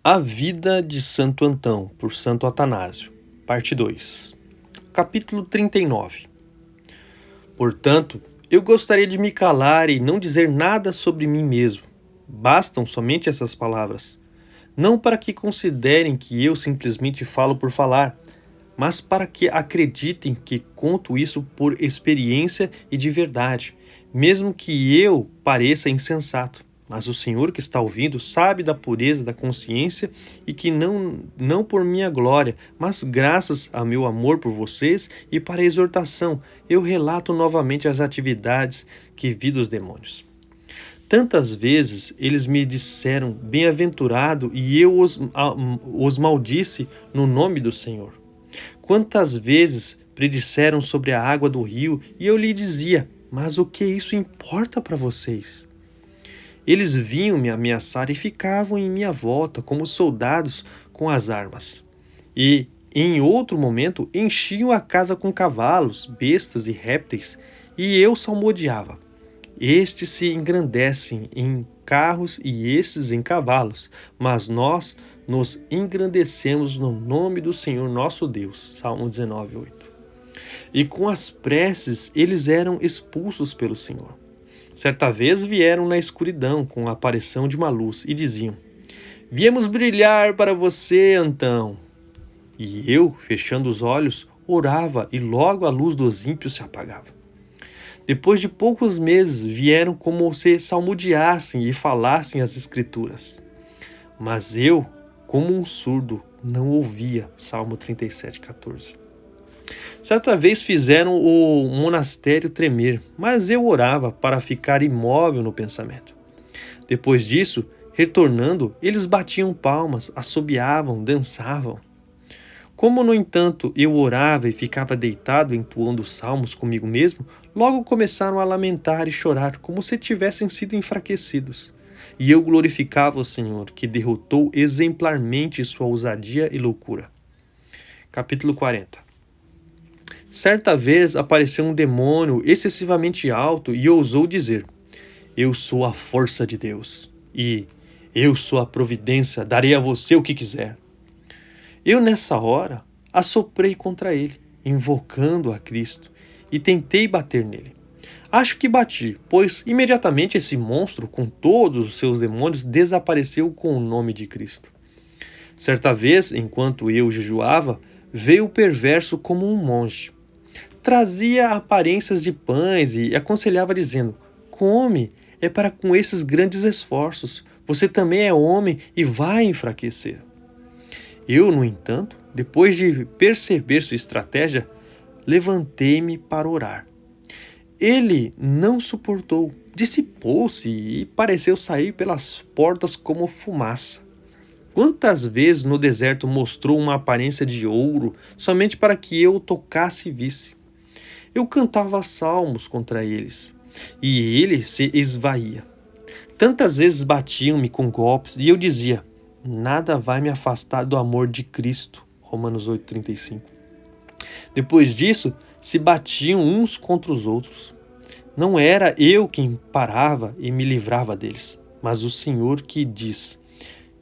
A Vida de Santo Antão, por Santo Atanásio, parte 2, capítulo 39. Portanto, eu gostaria de me calar e não dizer nada sobre mim mesmo. Bastam somente essas palavras. Não para que considerem que eu simplesmente falo por falar, mas para que acreditem que conto isso por experiência e de verdade, mesmo que eu pareça insensato. Mas o Senhor que está ouvindo sabe da pureza da consciência e que não por minha glória, mas graças a meu amor por vocês e para a exortação, eu relato novamente as atividades que vi dos demônios. Tantas vezes eles me disseram bem-aventurado e eu os maldisse no nome do Senhor. Quantas vezes predisseram sobre a água do rio e eu lhe dizia, mas o que isso importa para vocês? Eles vinham me ameaçar e ficavam em minha volta como soldados com as armas. E, em outro momento, enchiam a casa com cavalos, bestas e répteis, e eu salmodiava. Estes se engrandecem em carros e estes em cavalos, mas nós nos engrandecemos no nome do Senhor nosso Deus. Salmo 19:8. E com as preces eles eram expulsos pelo Senhor. Certa vez vieram na escuridão com a aparição de uma luz e diziam: Viemos brilhar para você, Antão. E eu, fechando os olhos, orava e logo a luz dos ímpios se apagava. Depois de poucos meses vieram como se salmodiassem e falassem as escrituras. Mas eu, como um surdo, não ouvia. Salmo 37:14. Certa vez fizeram o monastério tremer, mas eu orava para ficar imóvel no pensamento. Depois disso, retornando, eles batiam palmas, assobiavam, dançavam. Como, no entanto, eu orava e ficava deitado entoando salmos comigo mesmo, logo começaram a lamentar e chorar como se tivessem sido enfraquecidos. E eu glorificava o Senhor, que derrotou exemplarmente sua ousadia e loucura. Capítulo 40. Certa vez apareceu um demônio excessivamente alto e ousou dizer: Eu sou a força de Deus, e eu sou a providência, darei a você o que quiser. Eu, nessa hora, assoprei contra ele, invocando a Cristo, e tentei bater nele. Acho que bati, pois imediatamente esse monstro, com todos os seus demônios, desapareceu com o nome de Cristo. Certa vez, enquanto eu jejuava, veio o perverso como um monge. Trazia aparências de pães e aconselhava dizendo: Come, é para com esses grandes esforços. Você também é homem e vai enfraquecer. Eu, no entanto, depois de perceber sua estratégia, levantei-me para orar. Ele não suportou, dissipou-se e pareceu sair pelas portas como fumaça. Quantas vezes no deserto mostrou uma aparência de ouro somente para que eu o tocasse e visse? Eu cantava salmos contra eles, e ele se esvaía. Tantas vezes batiam-me com golpes, e eu dizia: Nada vai me afastar do amor de Cristo. Romanos 8:35. Depois disso, se batiam uns contra os outros. Não era eu quem parava e me livrava deles, mas o Senhor que diz: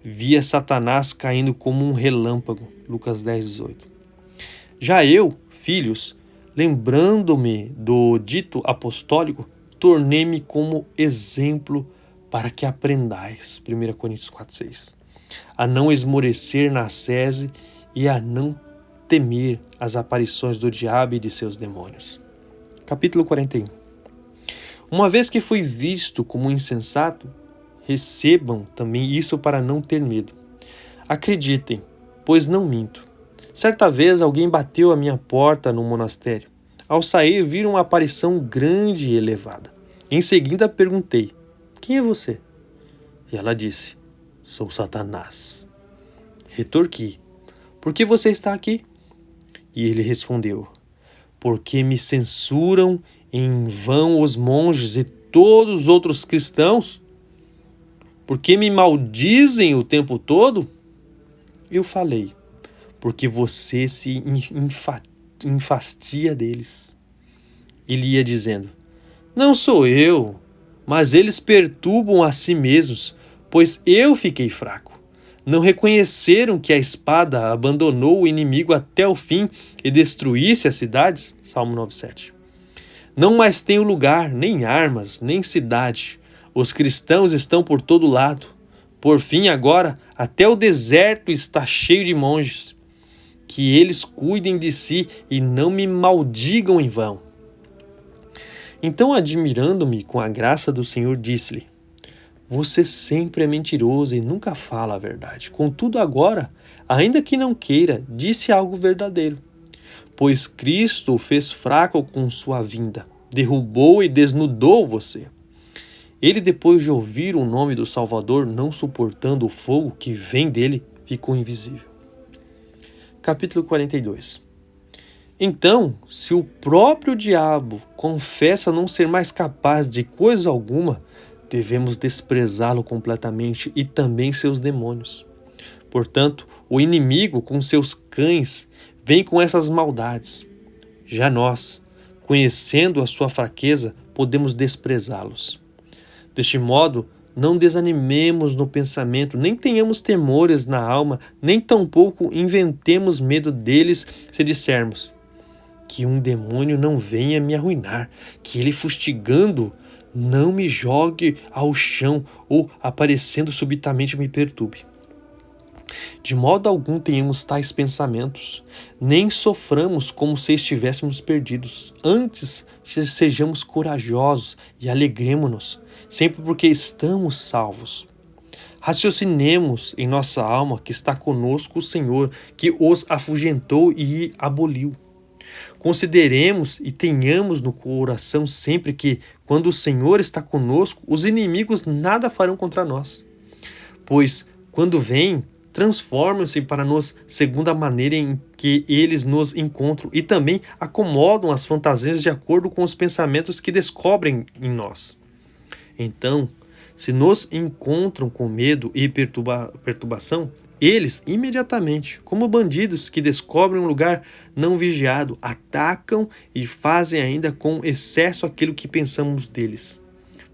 Via Satanás caindo como um relâmpago. Lucas 10:18. Já eu, filhos, lembrando-me do dito apostólico, tornei-me como exemplo para que aprendais. 1 Coríntios 4:6. A não esmorecer na sese e a não temer as aparições do diabo e de seus demônios. Capítulo 41. Uma vez que fui visto como insensato, recebam também isso para não ter medo. Acreditem, pois não minto. Certa vez alguém bateu à minha porta no monastério. Ao sair, vi uma aparição grande e elevada. Em seguida perguntei: Quem é você? E ela disse: Sou Satanás. Retorqui: Por que você está aqui? E ele respondeu: Porque me censuram em vão os monges e todos os outros cristãos? Porque me maldizem o tempo todo? Eu falei: Porque você se enfastia deles. Ele ia dizendo: Não sou eu, mas eles perturbam a si mesmos, pois eu fiquei fraco. Não reconheceram que a espada abandonou o inimigo até o fim e destruísse as cidades? Salmo 9:7. Não mais tenho lugar, nem armas, nem cidade. Os cristãos estão por todo lado. Por fim, agora, até o deserto está cheio de monges. Que eles cuidem de si e não me maldigam em vão. Então, admirando-me com a graça do Senhor, disse-lhe: Você sempre é mentiroso e nunca fala a verdade. Contudo, agora, ainda que não queira, disse algo verdadeiro. Pois Cristo o fez fraco com sua vinda, derrubou e desnudou você. Ele, depois de ouvir o nome do Salvador, não suportando o fogo que vem dele, ficou invisível. Capítulo 42. Então, se o próprio diabo confessa não ser mais capaz de coisa alguma, devemos desprezá-lo completamente e também seus demônios. Portanto, o inimigo com seus cães vem com essas maldades. Já nós, conhecendo a sua fraqueza, podemos desprezá-los. Deste modo, não desanimemos no pensamento, nem tenhamos temores na alma, nem tampouco inventemos medo deles se dissermos: que um demônio não venha me arruinar, que ele fustigando não me jogue ao chão ou aparecendo subitamente me perturbe. De modo algum tenhamos tais pensamentos, nem soframos como se estivéssemos perdidos. Antes, sejamos corajosos e alegremo-nos, sempre porque estamos salvos. Raciocinemos em nossa alma que está conosco o Senhor, que os afugentou e aboliu. Consideremos e tenhamos no coração sempre que, quando o Senhor está conosco, os inimigos nada farão contra nós. Pois, quando vêm, transformam-se para nós segundo a maneira em que eles nos encontram e também acomodam as fantasias de acordo com os pensamentos que descobrem em nós. Então, se nos encontram com medo e perturbação, eles, imediatamente, como bandidos que descobrem um lugar não vigiado, atacam e fazem ainda com excesso aquilo que pensamos deles.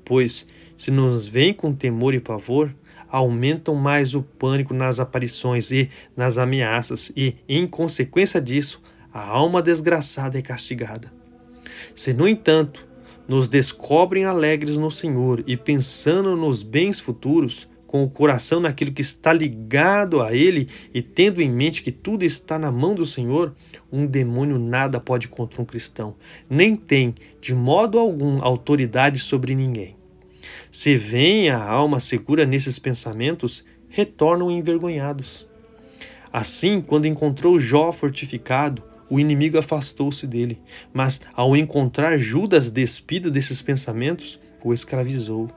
Pois, se nos veem com temor e pavor, aumentam mais o pânico nas aparições e nas ameaças e, em consequência disso, a alma desgraçada é castigada. Se, no entanto, nos descobrem alegres no Senhor e pensando nos bens futuros, com o coração naquilo que está ligado a Ele e tendo em mente que tudo está na mão do Senhor, um demônio nada pode contra um cristão, nem tem, de modo algum, autoridade sobre ninguém. Se vem a alma segura nesses pensamentos, retornam envergonhados. Assim, quando encontrou Jó fortificado, o inimigo afastou-se dele, mas ao encontrar Judas despido desses pensamentos, o escravizou.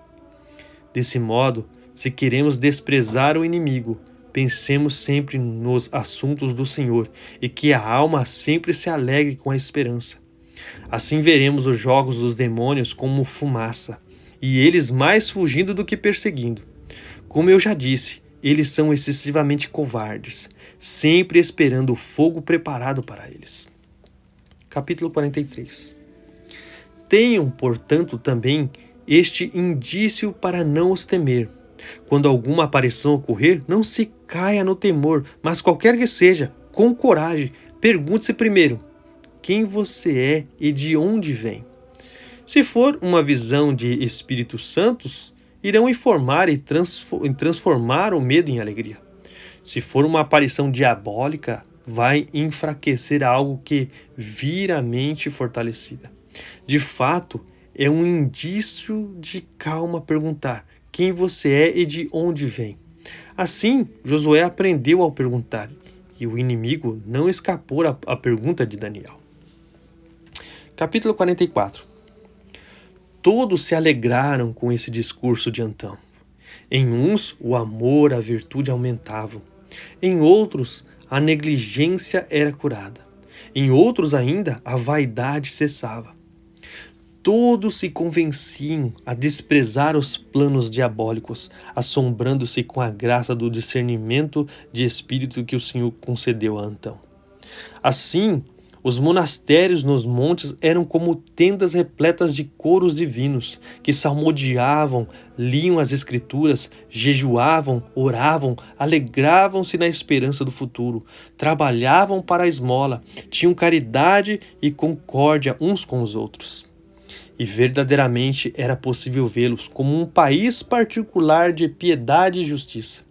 Desse modo, se queremos desprezar o inimigo, pensemos sempre nos assuntos do Senhor e que a alma sempre se alegre com a esperança. Assim veremos os jogos dos demônios como fumaça, e eles mais fugindo do que perseguindo. Como eu já disse, eles são excessivamente covardes, sempre esperando o fogo preparado para eles. Capítulo 43. Tenham, portanto, também este indício para não os temer. Quando alguma aparição ocorrer, não se caia no temor, mas qualquer que seja, com coragem, pergunte-se primeiro: quem você é e de onde vem? Se for uma visão de Espíritos Santos, irão informar e transformar o medo em alegria. Se for uma aparição diabólica, vai enfraquecer algo que vira a mente fortalecida. De fato, é um indício de calma perguntar quem você é e de onde vem. Assim, Josué aprendeu ao perguntar, e o inimigo não escapou à pergunta de Daniel. Capítulo 44. Todos se alegraram com esse discurso de Antão. Em uns, o amor, a virtude aumentavam. Em outros, a negligência era curada. Em outros ainda, a vaidade cessava. Todos se convenciam a desprezar os planos diabólicos, assombrando-se com a graça do discernimento de espírito que o Senhor concedeu a Antão. Assim, Os monastérios nos montes eram como tendas repletas de coros divinos, que salmodiavam, liam as escrituras, jejuavam, oravam, alegravam-se na esperança do futuro, trabalhavam para a esmola, tinham caridade e concórdia uns com os outros. E verdadeiramente era possível vê-los como um país particular de piedade e justiça.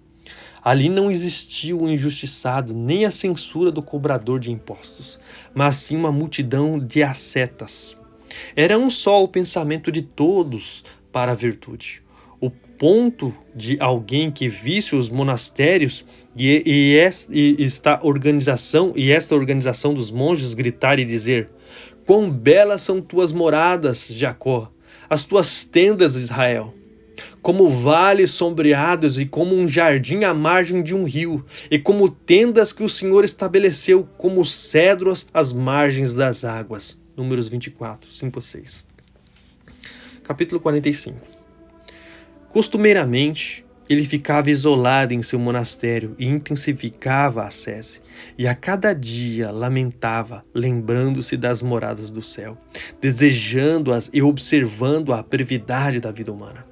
Ali não existia o injustiçado, nem a censura do cobrador de impostos, mas sim uma multidão de ascetas. Era um só o pensamento de todos para a virtude. O ponto de alguém que visse os monastérios esta organização dos monges gritar e dizer: quão belas são tuas moradas, Jacó, as tuas tendas, Israel! Como vales sombreados e como um jardim à margem de um rio, e como tendas que o Senhor estabeleceu, como cedros às margens das águas. Números 24, 5 a 6. Capítulo 45. Costumeiramente, ele ficava isolado em seu monastério e intensificava a ascese, e a cada dia lamentava, lembrando-se das moradas do céu, desejando-as e observando a brevidade da vida humana.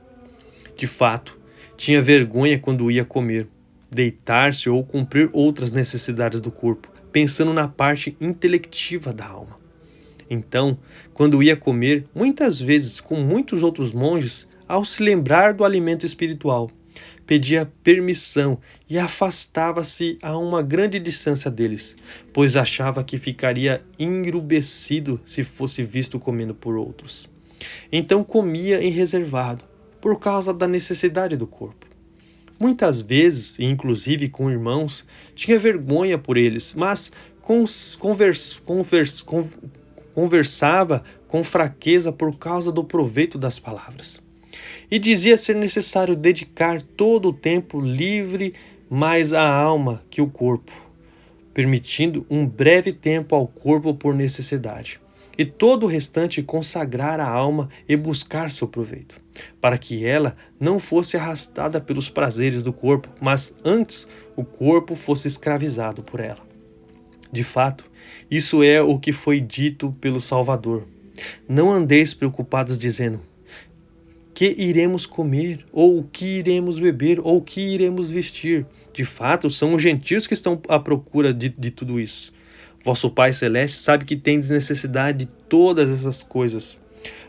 De fato, tinha vergonha quando ia comer, deitar-se ou cumprir outras necessidades do corpo, pensando na parte intelectiva da alma. Então, quando ia comer, muitas vezes com muitos outros monges, ao se lembrar do alimento espiritual, pedia permissão e afastava-se a uma grande distância deles, pois achava que ficaria engrubescido se fosse visto comendo por outros. Então comia em reservado, por causa da necessidade do corpo. Muitas vezes, inclusive com irmãos, tinha vergonha por eles, mas conversava com fraqueza por causa do proveito das palavras. E dizia ser necessário dedicar todo o tempo livre mais à alma que o corpo, permitindo um breve tempo ao corpo por necessidade, e todo o restante consagrar a alma e buscar seu proveito, para que ela não fosse arrastada pelos prazeres do corpo, mas antes o corpo fosse escravizado por ela. De fato, isso é o que foi dito pelo Salvador. Não andeis preocupados dizendo: que iremos comer, ou o que iremos beber, ou o que iremos vestir. De fato, são os gentios que estão à procura de tudo isso. Vosso Pai Celeste sabe que tendes necessidade de todas essas coisas.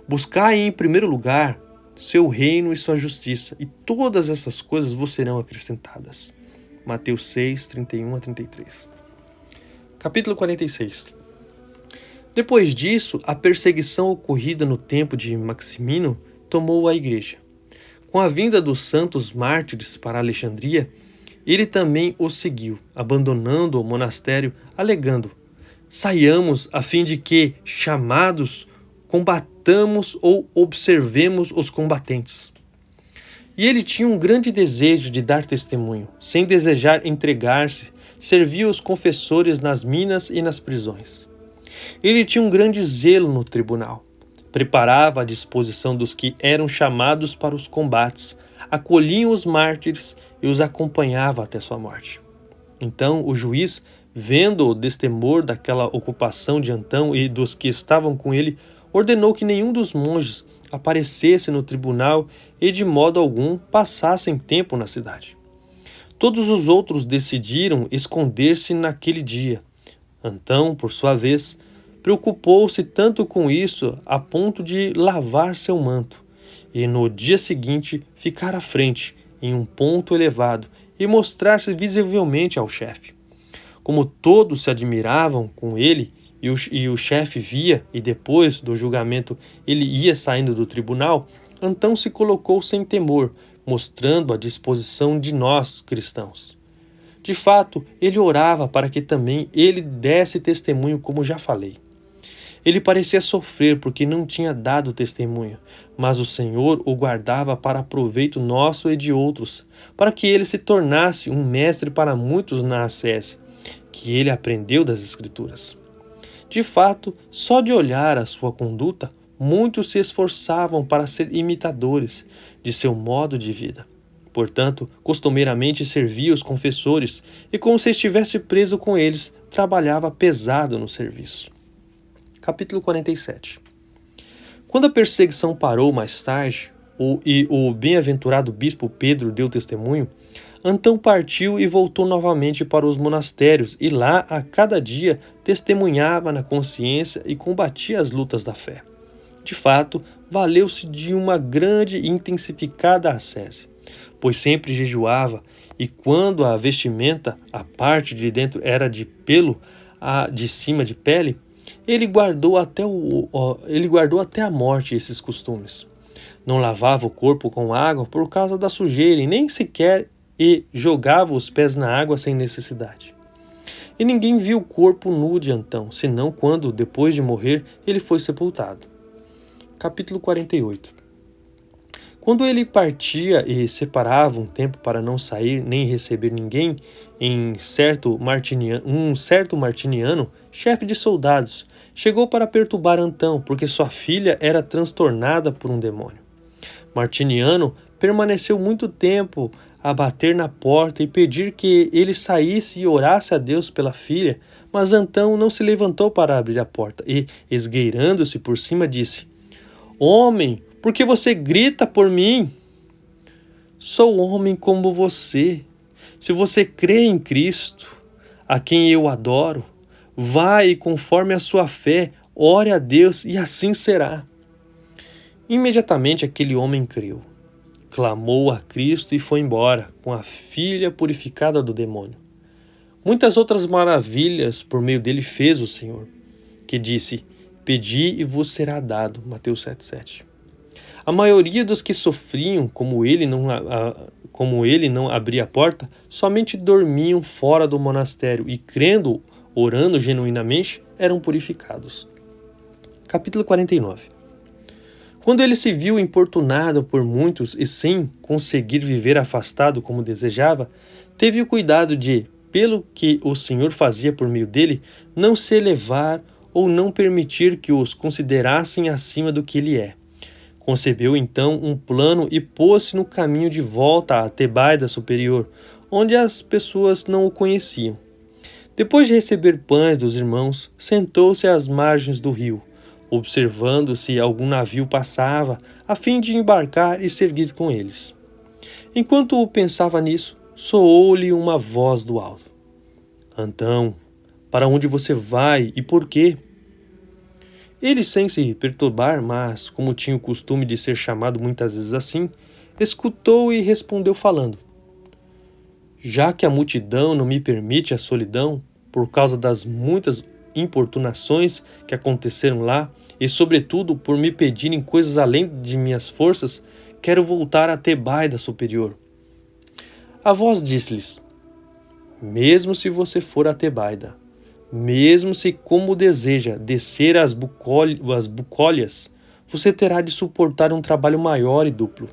Buscai em primeiro lugar seu reino e sua justiça, e todas essas coisas vos serão acrescentadas. Mateus 6, 31 a 33. Capítulo 46. Depois disso, a perseguição ocorrida no tempo de Maximino tomou a igreja. Com a vinda dos santos mártires para Alexandria, ele também os seguiu, abandonando o monastério, alegando: saiamos a fim de que, chamados, combatamos ou observemos os combatentes. E ele tinha um grande desejo de dar testemunho, sem desejar entregar-se, servia os confessores nas minas e nas prisões. Ele tinha um grande zelo no tribunal, preparava a disposição dos que eram chamados para os combates, acolhia os mártires e os acompanhava até sua morte. Então o juiz, vendo o destemor daquela ocupação de Antão e dos que estavam com ele, ordenou que nenhum dos monges aparecesse no tribunal e de modo algum passassem tempo na cidade. Todos os outros decidiram esconder-se naquele dia. Antão, por sua vez, preocupou-se tanto com isso a ponto de lavar seu manto e no dia seguinte ficar à frente, em um ponto elevado, e mostrar-se visivelmente ao chefe. Como todos se admiravam com ele, e o chefe via, e depois do julgamento ele ia saindo do tribunal, então se colocou sem temor, mostrando a disposição de nós, cristãos. De fato, ele orava para que também ele desse testemunho, como já falei. Ele parecia sofrer porque não tinha dado testemunho, mas o Senhor o guardava para proveito nosso e de outros, para que ele se tornasse um mestre para muitos na ascese, que ele aprendeu das Escrituras. De fato, só de olhar a sua conduta, muitos se esforçavam para ser imitadores de seu modo de vida. Portanto, costumeiramente servia os confessores e, como se estivesse preso com eles, trabalhava pesado no serviço. Capítulo 47. Quando a perseguição parou mais tarde, e o bem-aventurado bispo Pedro deu testemunho, Antão partiu e voltou novamente para os monastérios, e lá, a cada dia, testemunhava na consciência e combatia as lutas da fé. De fato, valeu-se de uma grande e intensificada ascese, pois sempre jejuava, e quando a vestimenta, a parte de dentro era de pelo, a de cima de pele, ele guardou até a morte esses costumes. Não lavava o corpo com água por causa da sujeira, e nem sequer jogava os pés na água sem necessidade. E ninguém viu o corpo nu de Antão, senão quando, depois de morrer, ele foi sepultado. Capítulo 48. Quando ele partia e separava um tempo para não sair nem receber ninguém, um certo martiniano, chefe de soldados, chegou para perturbar Antão, porque sua filha era transtornada por um demônio. Martiniano permaneceu muito tempo a bater na porta e pedir que ele saísse e orasse a Deus pela filha, mas Antão não se levantou para abrir a porta e, esgueirando-se por cima, disse: "Homem, por que você grita por mim? Sou homem como você. Se você crê em Cristo, a quem eu adoro, vá e, conforme a sua fé, ore a Deus e assim será." Imediatamente aquele homem creu, clamou a Cristo e foi embora, com a filha purificada do demônio. Muitas outras maravilhas por meio dele fez o Senhor, que disse: "Pedi e vos será dado." Mateus 7,7. A maioria dos que sofriam, como ele não abria a porta, somente dormiam fora do monastério e, crendo, orando genuinamente, eram purificados. Capítulo 49. Quando ele se viu importunado por muitos e sem conseguir viver afastado como desejava, teve o cuidado de, pelo que o Senhor fazia por meio dele, não se elevar ou não permitir que os considerassem acima do que ele é. Concebeu então um plano e pôs-se no caminho de volta à Tebaida superior, onde as pessoas não o conheciam. Depois de receber pães dos irmãos, sentou-se às margens do rio, observando se algum navio passava, a fim de embarcar e seguir com eles. Enquanto pensava nisso, soou-lhe uma voz do alto: "Antão, para onde você vai e por quê?" Ele, sem se perturbar, mas, como tinha o costume de ser chamado muitas vezes assim, escutou e respondeu falando: "Já que a multidão não me permite a solidão, por causa das muitas importunações que aconteceram lá, e sobretudo por me pedirem coisas além de minhas forças, quero voltar a Tebaida superior." A voz disse-lhes: "Mesmo se você for a Tebaida, mesmo se, como deseja, descer as bucólias, você terá de suportar um trabalho maior e duplo.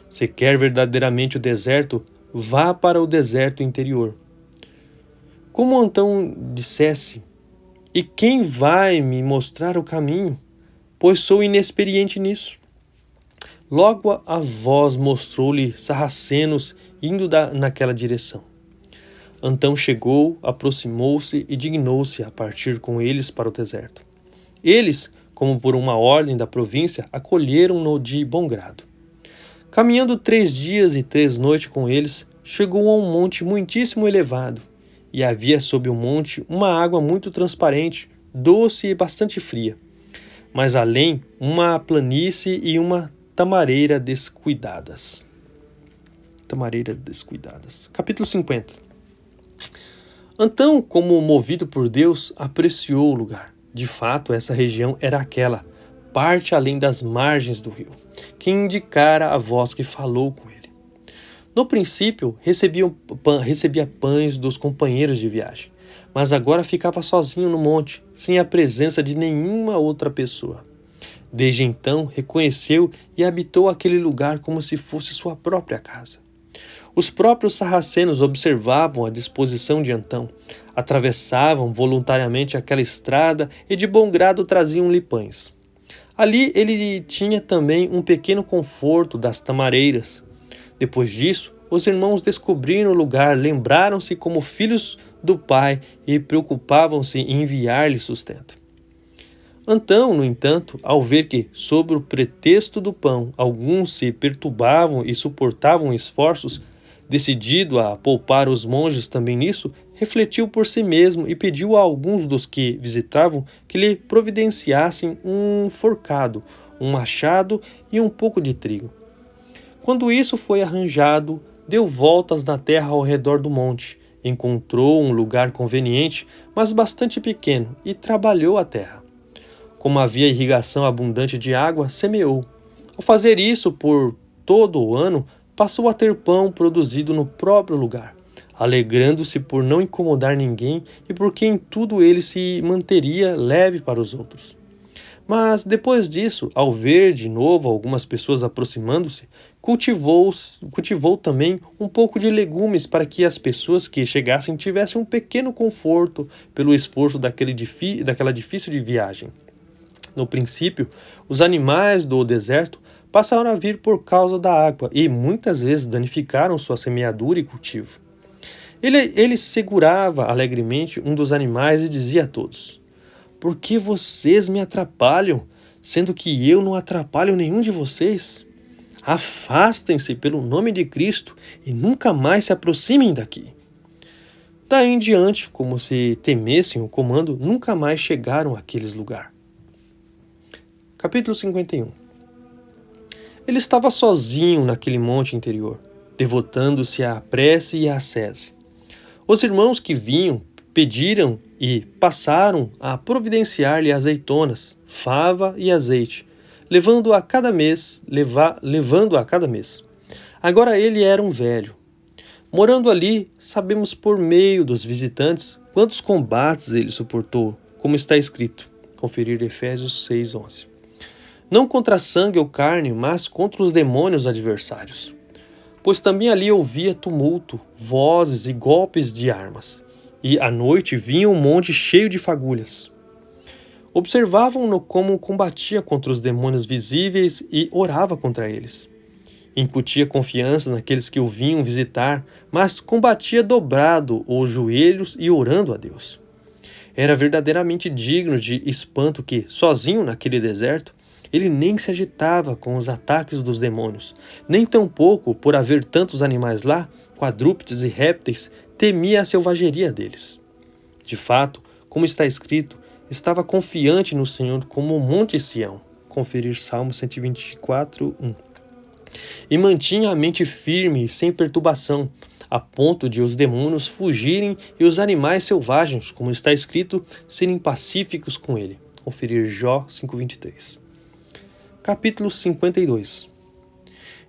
Se quer verdadeiramente o deserto, vá para o deserto interior." Como Antão dissesse: "E quem vai me mostrar o caminho? Pois sou inexperiente nisso." Logo a voz mostrou-lhe sarracenos indo naquela direção. Antão chegou, aproximou-se e dignou-se a partir com eles para o deserto. Eles, como por uma ordem da província, acolheram-no de bom grado. Caminhando 3 dias e 3 noites com eles, chegou a um monte muitíssimo elevado, e havia sob o monte uma água muito transparente, doce e bastante fria, mas além uma planície e uma tamareira descuidadas. Capítulo 50. Antão, como movido por Deus, apreciou o lugar. De fato, essa região era aquela, parte além das margens do rio, que indicara a voz que falou com ele. No princípio, recebia pães dos companheiros de viagem, mas agora ficava sozinho no monte, sem a presença de nenhuma outra pessoa. Desde então, reconheceu e habitou aquele lugar como se fosse sua própria casa. Os próprios sarracenos observavam a disposição de Antão, atravessavam voluntariamente aquela estrada e de bom grado traziam-lhe pães. Ali ele tinha também um pequeno conforto das tamareiras. Depois disso, os irmãos descobriram o lugar, lembraram-se como filhos do pai e preocupavam-se em enviar-lhe sustento. Antão, no entanto, ao ver que, sob o pretexto do pão, alguns se perturbavam e suportavam esforços, decidido a poupar os monges também nisso, refletiu por si mesmo e pediu a alguns dos que visitavam que lhe providenciassem um forcado, um machado e um pouco de trigo. Quando isso foi arranjado, deu voltas na terra ao redor do monte, encontrou um lugar conveniente, mas bastante pequeno, e trabalhou a terra. Como havia irrigação abundante de água, semeou. Ao fazer isso por todo o ano, passou a ter pão produzido no próprio lugar, alegrando-se por não incomodar ninguém e porque em tudo ele se manteria leve para os outros. Mas depois disso, ao ver de novo algumas pessoas aproximando-se, cultivou também um pouco de legumes para que as pessoas que chegassem tivessem um pequeno conforto pelo esforço daquela difícil de viagem. No princípio, os animais do deserto passaram a vir por causa da água e muitas vezes danificaram sua semeadura e cultivo. Ele segurava alegremente um dos animais e dizia a todos: "Por que vocês me atrapalham, sendo que eu não atrapalho nenhum de vocês? Afastem-se pelo nome de Cristo e nunca mais se aproximem daqui." Daí em diante, como se temessem o comando, nunca mais chegaram àqueles lugares. Capítulo 51. Ele estava sozinho naquele monte interior, devotando-se à prece e à ascese. Os irmãos que vinham pediram e passaram a providenciar-lhe azeitonas, fava e azeite, levando a cada mês. Agora ele era um velho. Morando ali, sabemos por meio dos visitantes quantos combates ele suportou, como está escrito. Conferir Efésios 6:11. Não contra sangue ou carne, mas contra os demônios adversários. Pois também ali ouvia tumulto, vozes e golpes de armas. E à noite vinha um monte cheio de fagulhas. Observavam-no como combatia contra os demônios visíveis e orava contra eles. Incutia confiança naqueles que o vinham visitar, mas combatia dobrado os joelhos e orando a Deus. Era verdadeiramente digno de espanto que, sozinho naquele deserto, ele nem se agitava com os ataques dos demônios, nem tampouco, por haver tantos animais lá, quadrúpedes e répteis, temia a selvageria deles. De fato, como está escrito, estava confiante no Senhor como o monte Sião. Conferir Salmo 124:1. E mantinha a mente firme e sem perturbação, a ponto de os demônios fugirem e os animais selvagens, como está escrito, serem pacíficos com ele. Conferir Jó 5:23. Capítulo 52.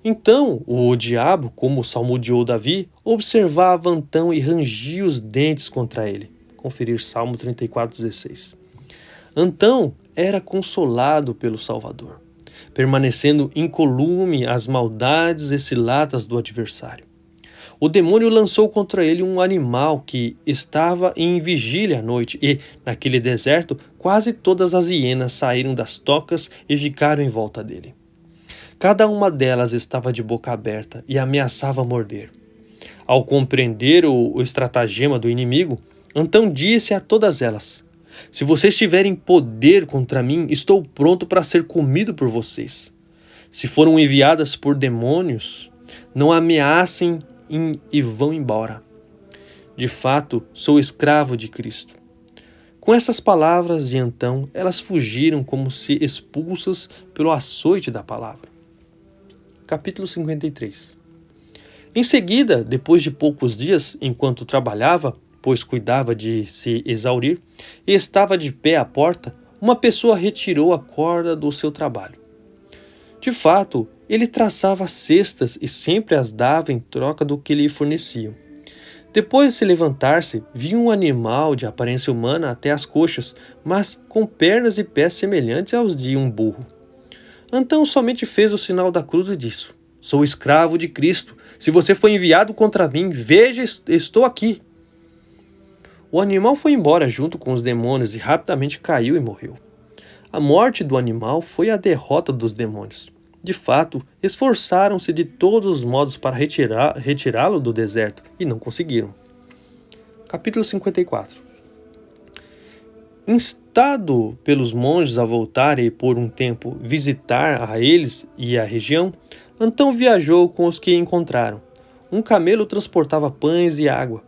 Então o diabo, como salmodiou Davi, observava Antão e rangia os dentes contra ele. Conferir Salmo 34:16. Antão era consolado pelo Salvador, permanecendo incolume às maldades e ciladas do adversário. O demônio lançou contra ele um animal que estava em vigília à noite e, naquele deserto, quase todas as hienas saíram das tocas e ficaram em volta dele. Cada uma delas estava de boca aberta e ameaçava morder. Ao compreender o estratagema do inimigo, Antão disse a todas elas: "Se vocês tiverem poder contra mim, estou pronto para ser comido por vocês. Se foram enviadas por demônios, não ameacem e vão embora. De fato, sou escravo de Cristo." Com essas palavras de Antão, elas fugiram como se expulsas pelo açoite da palavra. Capítulo 53. Em seguida, depois de poucos dias, enquanto trabalhava, pois cuidava de se exaurir, e estava de pé à porta, uma pessoa retirou a corda do seu trabalho. De fato, ele traçava cestas e sempre as dava em troca do que lhe forneciam. Depois de se levantar-se, viu um animal de aparência humana até as coxas, mas com pernas e pés semelhantes aos de um burro. Antão somente fez o sinal da cruz e disse: "Sou escravo de Cristo. Se você foi enviado contra mim, veja, estou aqui." O animal foi embora junto com os demônios e rapidamente caiu e morreu. A morte do animal foi a derrota dos demônios. De fato, esforçaram-se de todos os modos para retirá-lo do deserto e não conseguiram. Capítulo 54. Instado pelos monges a voltar e por um tempo visitar a eles e a região, Antão viajou com os que encontraram. Um camelo transportava pães e água.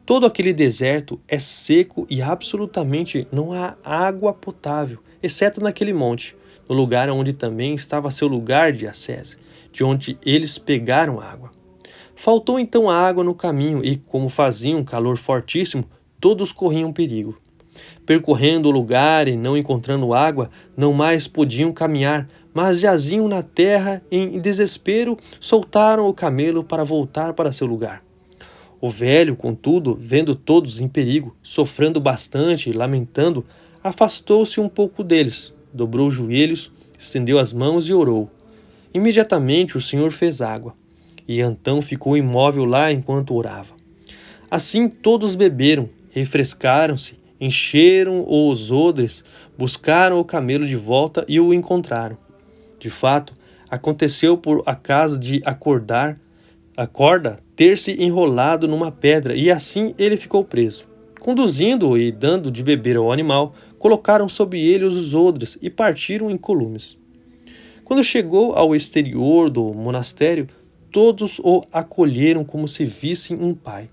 Todo aquele deserto é seco e absolutamente não há água potável, exceto naquele monte, no lugar onde também estava seu lugar de ascese, de onde eles pegaram água. Faltou então água no caminho e, como fazia um calor fortíssimo, todos corriam perigo. Percorrendo o lugar e não encontrando água, não mais podiam caminhar, mas jaziam na terra em desespero, soltaram o camelo para voltar para seu lugar. O velho, contudo, vendo todos em perigo, sofrendo bastante e lamentando, afastou-se um pouco deles, dobrou os joelhos, estendeu as mãos e orou. Imediatamente o Senhor fez água, e Antão ficou imóvel lá enquanto orava. Assim todos beberam, refrescaram-se, encheram os odres, buscaram o camelo de volta e o encontraram. De fato, aconteceu por acaso de a corda ter-se enrolado numa pedra e assim ele ficou preso. Conduzindo-o e dando de beber ao animal, colocaram sobre ele os odres e partiram em columes. Quando chegou ao exterior do monastério, todos o acolheram como se vissem um pai.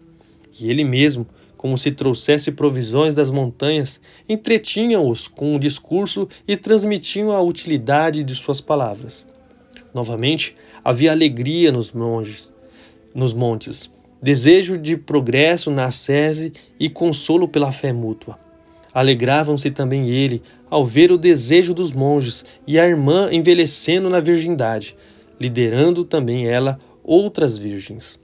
E ele mesmo, como se trouxesse provisões das montanhas, entretinham-os com um discurso e transmitiam a utilidade de suas palavras. Novamente, havia alegria nos montes, desejo de progresso na ascese e consolo pela fé mútua. Alegravam-se também ele ao ver o desejo dos monges e a irmã envelhecendo na virgindade, liderando também ela outras virgens.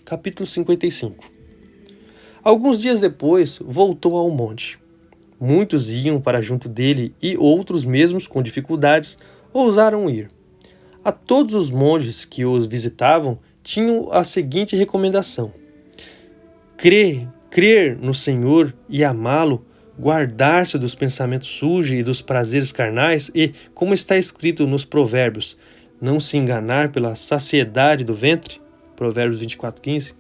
Capítulo 55. Alguns dias depois, voltou ao monte. Muitos iam para junto dele e outros, mesmo com dificuldades, ousaram ir. A todos os monges que os visitavam tinham a seguinte recomendação: crer no Senhor e amá-lo, guardar-se dos pensamentos sujos e dos prazeres carnais e, como está escrito nos provérbios, não se enganar pela saciedade do ventre, Provérbios 24:15,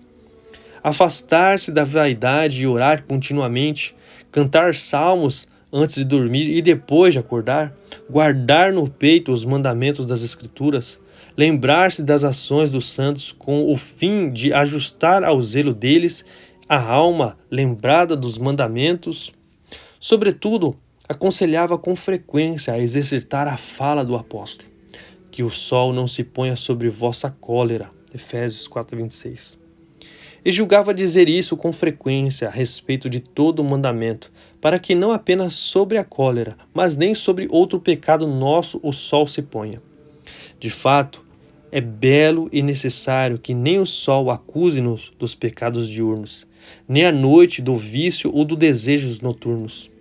afastar-se da vaidade e orar continuamente, cantar salmos antes de dormir e depois de acordar, guardar no peito os mandamentos das Escrituras, lembrar-se das ações dos santos com o fim de ajustar ao zelo deles a alma lembrada dos mandamentos. Sobretudo, aconselhava com frequência a exercitar a fala do apóstolo. Que o sol não se ponha sobre vossa cólera. Efésios 4:26. E julgava dizer isso com frequência a respeito de todo o mandamento, para que não apenas sobre a cólera, mas nem sobre outro pecado nosso o sol se ponha. De fato, é belo e necessário que nem o sol acuse-nos dos pecados diurnos, nem a noite do vício ou dos desejos noturnos.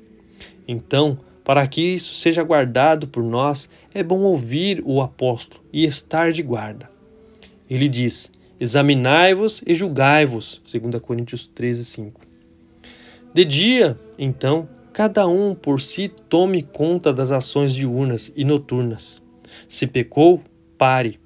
Então, para que isso seja guardado por nós, é bom ouvir o apóstolo e estar de guarda. Ele diz: examinai-vos e julgai-vos, 2 Coríntios 13:5. De dia, então, cada um por si tome conta das ações diurnas e noturnas. Se pecou, pare.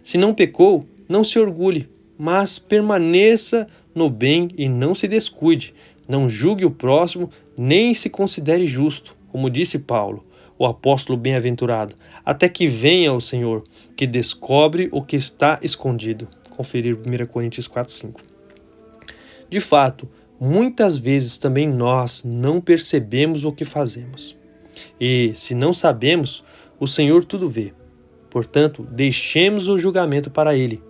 Se não pecou, não se orgulhe, mas permaneça no bem e não se descuide. Não julgue o próximo, nem se considere justo, como disse Paulo, o apóstolo bem-aventurado, até que venha o Senhor, que descobre o que está escondido. Conferir 1 Coríntios 4:5. De fato, muitas vezes também nós não percebemos o que fazemos. E, se não sabemos, o Senhor tudo vê. Portanto, deixemos o julgamento para Ele,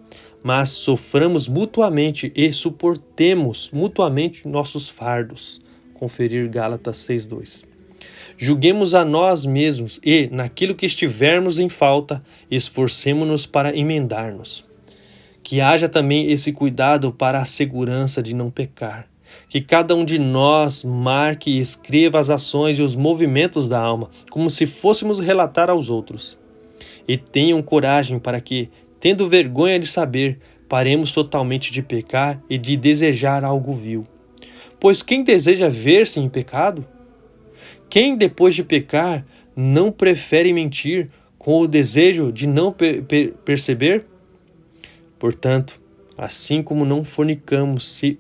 mas soframos mutuamente e suportemos mutuamente nossos fardos. Conferir Gálatas 6:2. Julguemos a nós mesmos e, naquilo que estivermos em falta, esforcemo-nos para emendar-nos. Que haja também esse cuidado para a segurança de não pecar. Que cada um de nós marque e escreva as ações e os movimentos da alma, como se fôssemos relatar aos outros. E tenham coragem para que, tendo vergonha de saber, paremos totalmente de pecar e de desejar algo vil. Pois quem deseja ver-se em pecado? Quem, depois de pecar, não prefere mentir com o desejo de não perceber? Portanto, assim como não fornicamos se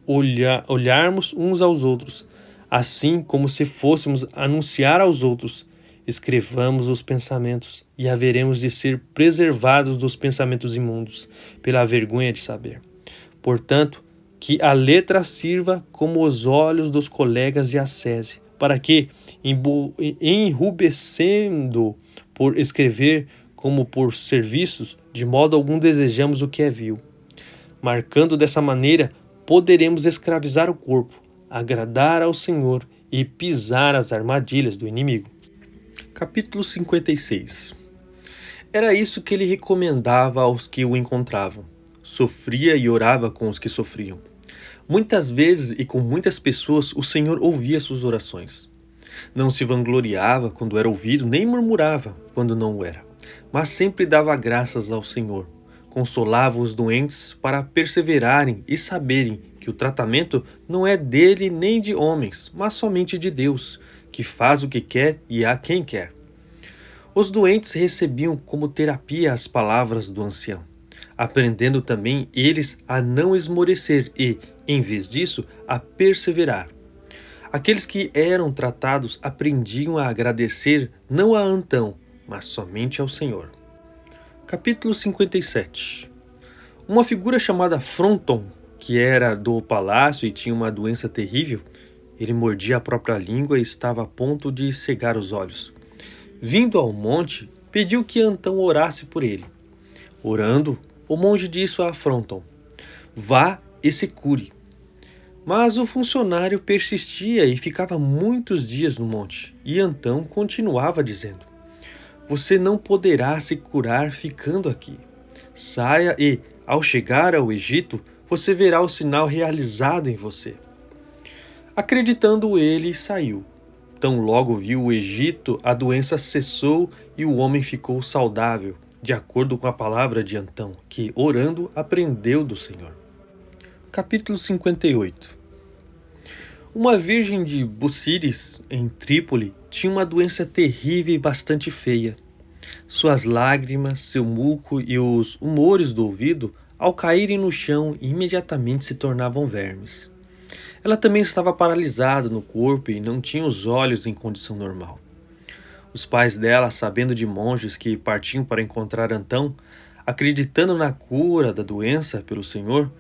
olharmos uns aos outros, Assim como se fôssemos anunciar aos outros, escrevamos os pensamentos e haveremos de ser preservados dos pensamentos imundos, pela vergonha de saber. Portanto, que a letra sirva como os olhos dos colegas de ascese, para que, enrubescendo por escrever como por serviços, de modo algum desejamos o que é vil. Marcando dessa maneira, poderemos escravizar o corpo, agradar ao Senhor e pisar as armadilhas do inimigo. Capítulo 56. Era isso que ele recomendava aos que o encontravam. Sofria e orava com os que sofriam. Muitas vezes e com muitas pessoas o Senhor ouvia suas orações. Não se vangloriava quando era ouvido, nem murmurava quando não o era, mas sempre dava graças ao Senhor. Consolava os doentes para perseverarem e saberem que o tratamento não é dele nem de homens, mas somente de Deus, que faz o que quer e a quem quer. Os doentes recebiam como terapia as palavras do ancião, aprendendo também eles a não esmorecer e, em vez disso, a perseverar. Aqueles que eram tratados aprendiam a agradecer não a Antão, mas somente ao Senhor. Capítulo 57. Uma figura chamada Fronton, que era do palácio e tinha uma doença terrível, ele mordia a própria língua e estava a ponto de cegar os olhos. Vindo ao monte, pediu que Antão orasse por ele. Orando, o monge disse a Fronton: "Vá e se cure." Mas o funcionário persistia e ficava muitos dias no monte, e Antão continuava dizendo: "Você não poderá se curar ficando aqui. Saia e, ao chegar ao Egito, você verá o sinal realizado em você." Acreditando ele, saiu. Tão logo viu o Egito, a doença cessou e o homem ficou saudável, de acordo com a palavra de Antão, que, orando, aprendeu do Senhor. Capítulo 58. Uma virgem de Bucíris, em Trípoli, tinha uma doença terrível e bastante feia. Suas lágrimas, seu muco e os humores do ouvido, ao caírem no chão, imediatamente se tornavam vermes. Ela também estava paralisada no corpo e não tinha os olhos em condição normal. Os pais dela, sabendo de monges que partiam para encontrar Antão, acreditando na cura da doença pelo Senhor,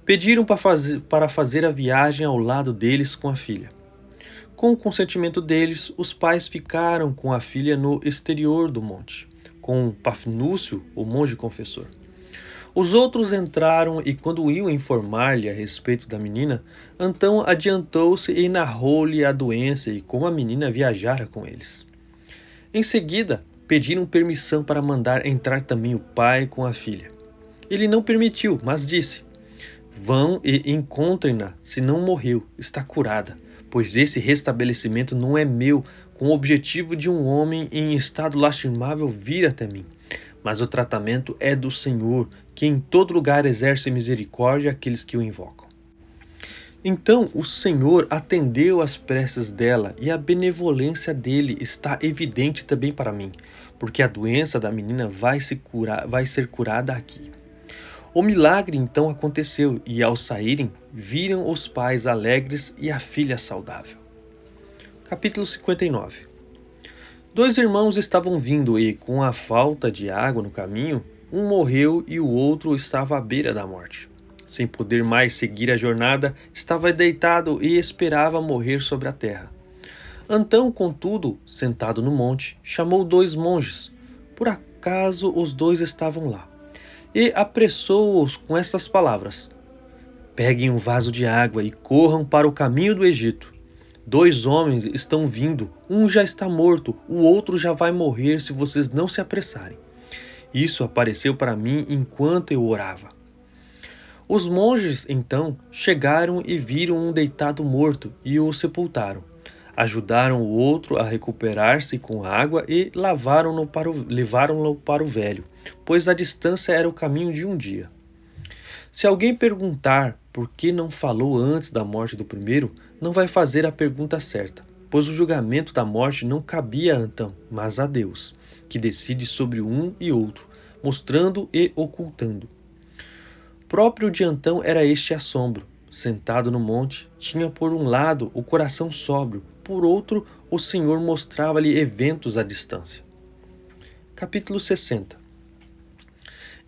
pediram para fazer a viagem ao lado deles com a filha. Com o consentimento deles, os pais ficaram com a filha no exterior do monte, com Pafnúcio, o monge confessor. Os outros entraram e, quando iam informar-lhe a respeito da menina, Antão adiantou-se e narrou-lhe a doença e como a menina viajara com eles. Em seguida, pediram permissão para mandar entrar também o pai com a filha. Ele não permitiu, mas disse: "Vão e encontrem-na, se não morreu, está curada, pois esse restabelecimento não é meu, com o objetivo de um homem em estado lastimável vir até mim. Mas o tratamento é do Senhor, que em todo lugar exerce misericórdia àqueles que o invocam." Então o Senhor atendeu às preces dela, e a benevolência dele está evidente também para mim, porque a doença da menina vai ser curada aqui. O milagre então aconteceu, e ao saírem, viram os pais alegres e a filha saudável. Capítulo 59. 2 irmãos estavam vindo e, com a falta de água no caminho, um morreu e o outro estava à beira da morte. Sem poder mais seguir a jornada, estava deitado e esperava morrer sobre a terra. Antão, contudo, sentado no monte, chamou 2 monges. Por acaso os 2 estavam lá. E apressou-os com estas palavras: "Peguem um vaso de água e corram para o caminho do Egito. 2 homens estão vindo, um já está morto, o outro já vai morrer se vocês não se apressarem." Isso apareceu para mim enquanto eu orava. Os monges, então, chegaram e viram um deitado morto e o sepultaram. Ajudaram o outro a recuperar-se com água e levaram-no para o velho, pois a distância era o caminho de um dia. Se alguém perguntar por que não falou antes da morte do primeiro, não vai fazer a pergunta certa, pois o julgamento da morte não cabia a Antão, mas a Deus, que decide sobre um e outro, mostrando e ocultando. Próprio de Antão era este assombro. sentado no monte, tinha por um lado o coração sóbrio, por outro o Senhor mostrava-lhe eventos à distância. Capítulo 60.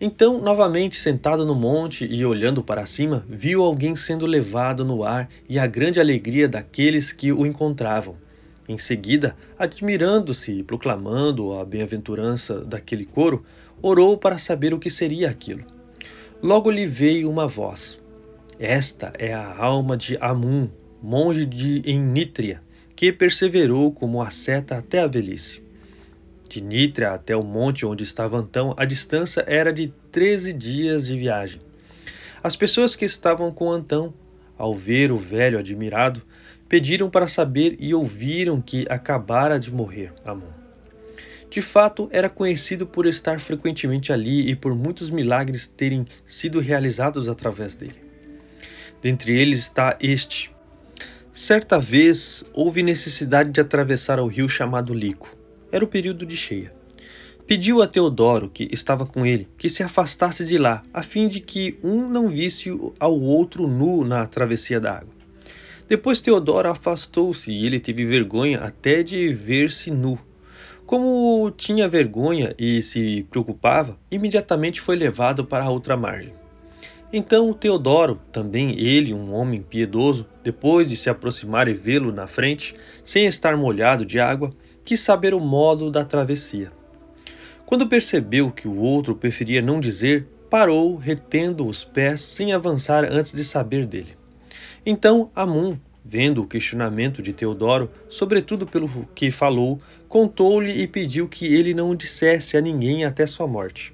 Então, novamente sentado no monte e olhando para cima, viu alguém sendo levado no ar e a grande alegria daqueles que o encontravam. Em seguida, admirando-se e proclamando a bem-aventurança daquele coro, orou para saber o que seria aquilo. Logo lhe veio uma voz: Esta é a alma de Amon, monge em Nítria, que perseverou como asceta até a velhice. De Nítria até o monte onde estava Antão, a distância era de 13 dias de viagem. As pessoas que estavam com Antão, ao ver o velho admirado, pediram para saber e ouviram que acabara de morrer Amon. De fato, era conhecido por estar frequentemente ali e por muitos milagres terem sido realizados através dele. Dentre eles está este. Certa vez, houve necessidade de atravessar o rio chamado Lico. Era o período de cheia. Pediu a Teodoro, que estava com ele, que se afastasse de lá, a fim de que um não visse ao outro nu na travessia da água. Depois Teodoro afastou-se e ele teve vergonha até de ver-se nu. Como tinha vergonha e se preocupava, imediatamente foi levado para a outra margem. Então Teodoro, também ele, um homem piedoso, depois de se aproximar e vê-lo na frente, sem estar molhado de água, quis saber o modo da travessia. Quando percebeu que o outro preferia não dizer, parou, retendo os pés, sem avançar antes de saber dele. Então Amon, vendo o questionamento de Teodoro, sobretudo pelo que falou, contou-lhe e pediu que ele não o dissesse a ninguém até sua morte.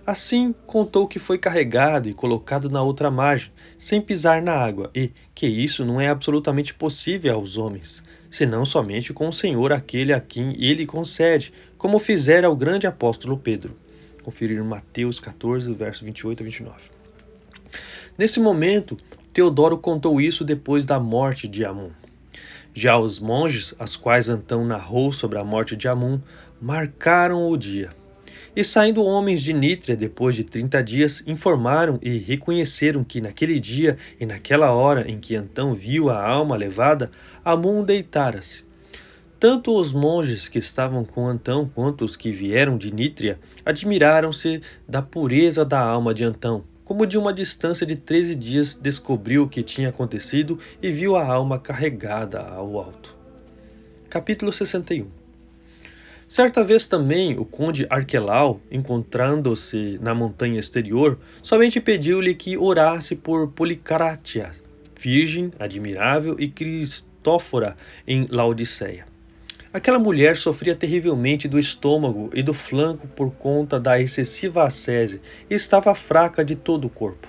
Assim, contou que foi carregado e colocado na outra margem, sem pisar na água, e que isso não é absolutamente possível aos homens, senão somente com o Senhor aquele a quem ele concede, como fizera o grande apóstolo Pedro. Conferir Mateus 14, verso 28 a 29. Nesse momento, Teodoro contou isso depois da morte de Amon. Já os monges, aos quais Antão narrou sobre a morte de Amon, marcaram o dia. E saindo homens de Nítria depois de 30 dias, informaram e reconheceram que naquele dia e naquela hora em que Antão viu a alma levada, Amon deitara-se. Tanto os monges que estavam com Antão quanto os que vieram de Nítria admiraram-se da pureza da alma de Antão, como de uma distância de 13 dias descobriu o que tinha acontecido e viu a alma carregada ao alto. Capítulo 61. Certa vez também o conde Arquelau, encontrando-se na montanha exterior, somente pediu-lhe que orasse por Policartia, virgem, admirável, e Cristófora em Laodiceia. Aquela mulher sofria terrivelmente do estômago e do flanco por conta da excessiva ascese e estava fraca de todo o corpo.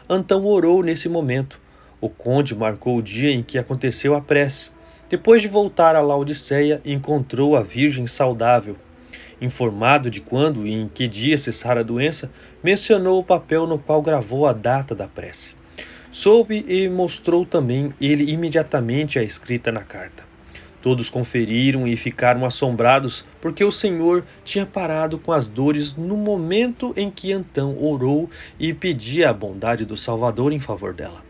Antão orou nesse momento. O conde marcou o dia em que aconteceu a prece. Depois de voltar a Laodiceia, encontrou a virgem saudável. Informado de quando e em que dia cessara a doença, mencionou o papel no qual gravou a data da prece. Soube e mostrou também ele imediatamente a escrita na carta. Todos conferiram e ficaram assombrados, porque o Senhor tinha parado com as dores no momento em que Antão orou e pedia a bondade do Salvador em favor dela.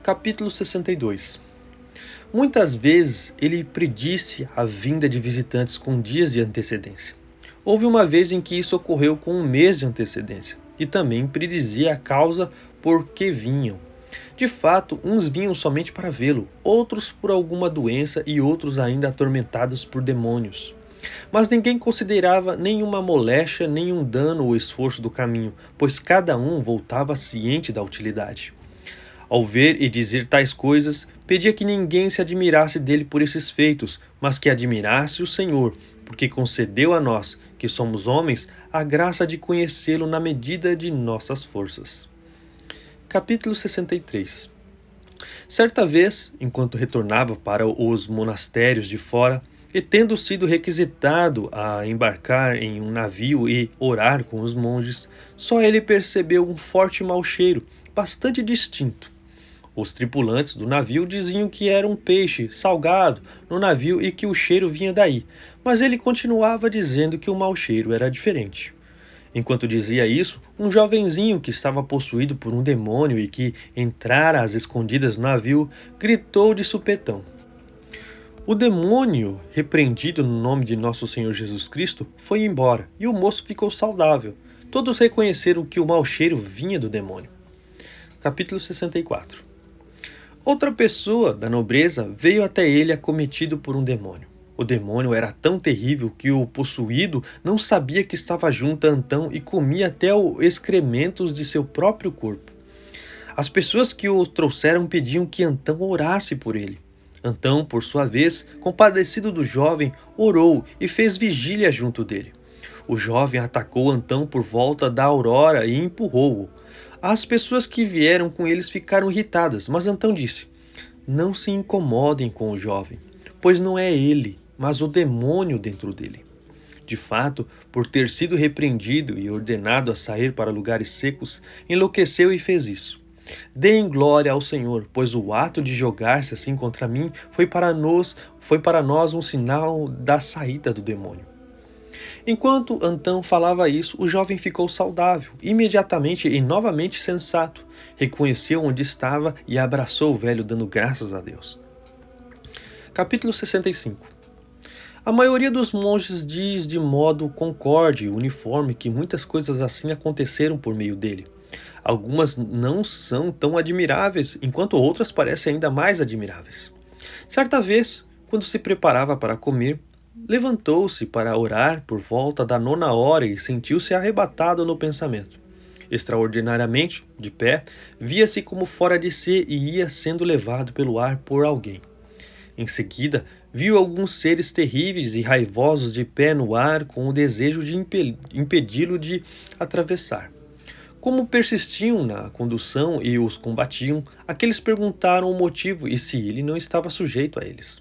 Capítulo 62. Muitas vezes ele predisse a vinda de visitantes com dias de antecedência. Houve uma vez em que isso ocorreu com um mês de antecedência, e também predizia a causa por que vinham. De fato, uns vinham somente para vê-lo, outros por alguma doença e outros ainda atormentados por demônios. Mas ninguém considerava nenhuma moléstia, nenhum dano ou esforço do caminho, pois cada um voltava ciente da utilidade. Ao ver e dizer tais coisas, pedia que ninguém se admirasse dele por esses feitos, mas que admirasse o Senhor, porque concedeu a nós, que somos homens, a graça de conhecê-lo na medida de nossas forças. Capítulo 63. Certa vez, enquanto retornava para os monastérios de fora, e tendo sido requisitado a embarcar em um navio e orar com os monges, só ele percebeu um forte mau cheiro, bastante distinto. Os tripulantes do navio diziam que era um peixe salgado no navio e que o cheiro vinha daí, mas ele continuava dizendo que o mau cheiro era diferente. Enquanto dizia isso, um jovenzinho que estava possuído por um demônio e que entrara às escondidas no navio, gritou de supetão. O demônio, repreendido no nome de nosso Senhor Jesus Cristo, foi embora e o moço ficou saudável. Todos reconheceram que o mau cheiro vinha do demônio. Capítulo 64. Outra pessoa da nobreza veio até ele acometido por um demônio. O demônio era tão terrível que o possuído não sabia que estava junto a Antão e comia até os excrementos de seu próprio corpo. As pessoas que o trouxeram pediam que Antão orasse por ele. Antão, por sua vez, compadecido do jovem, orou e fez vigília junto dele. O jovem atacou Antão por volta da aurora e empurrou-o. As pessoas que vieram com eles ficaram irritadas, mas Antão disse: "Não se incomodem com o jovem, pois não é ele, mas o demônio dentro dele." De fato, por ter sido repreendido e ordenado a sair para lugares secos, enlouqueceu e fez isso. Deem glória ao Senhor, pois o ato de jogar-se assim contra mim foi para nós um sinal da saída do demônio. Enquanto Antão falava isso, o jovem ficou saudável, imediatamente e novamente sensato, reconheceu onde estava e abraçou o velho dando graças a Deus. Capítulo 65. A maioria dos monges diz de modo concorde e uniforme que muitas coisas assim aconteceram por meio dele. Algumas não são tão admiráveis, enquanto outras parecem ainda mais admiráveis. Certa vez, quando se preparava para comer, levantou-se para orar por volta da 9ª e sentiu-se arrebatado no pensamento. Extraordinariamente, de pé, via-se como fora de si e ia sendo levado pelo ar por alguém. Em seguida, viu alguns seres terríveis e raivosos de pé no ar com o desejo de impedi-lo de atravessar. Como persistiam na condução e os combatiam, aqueles perguntaram o motivo e se ele não estava sujeito a eles.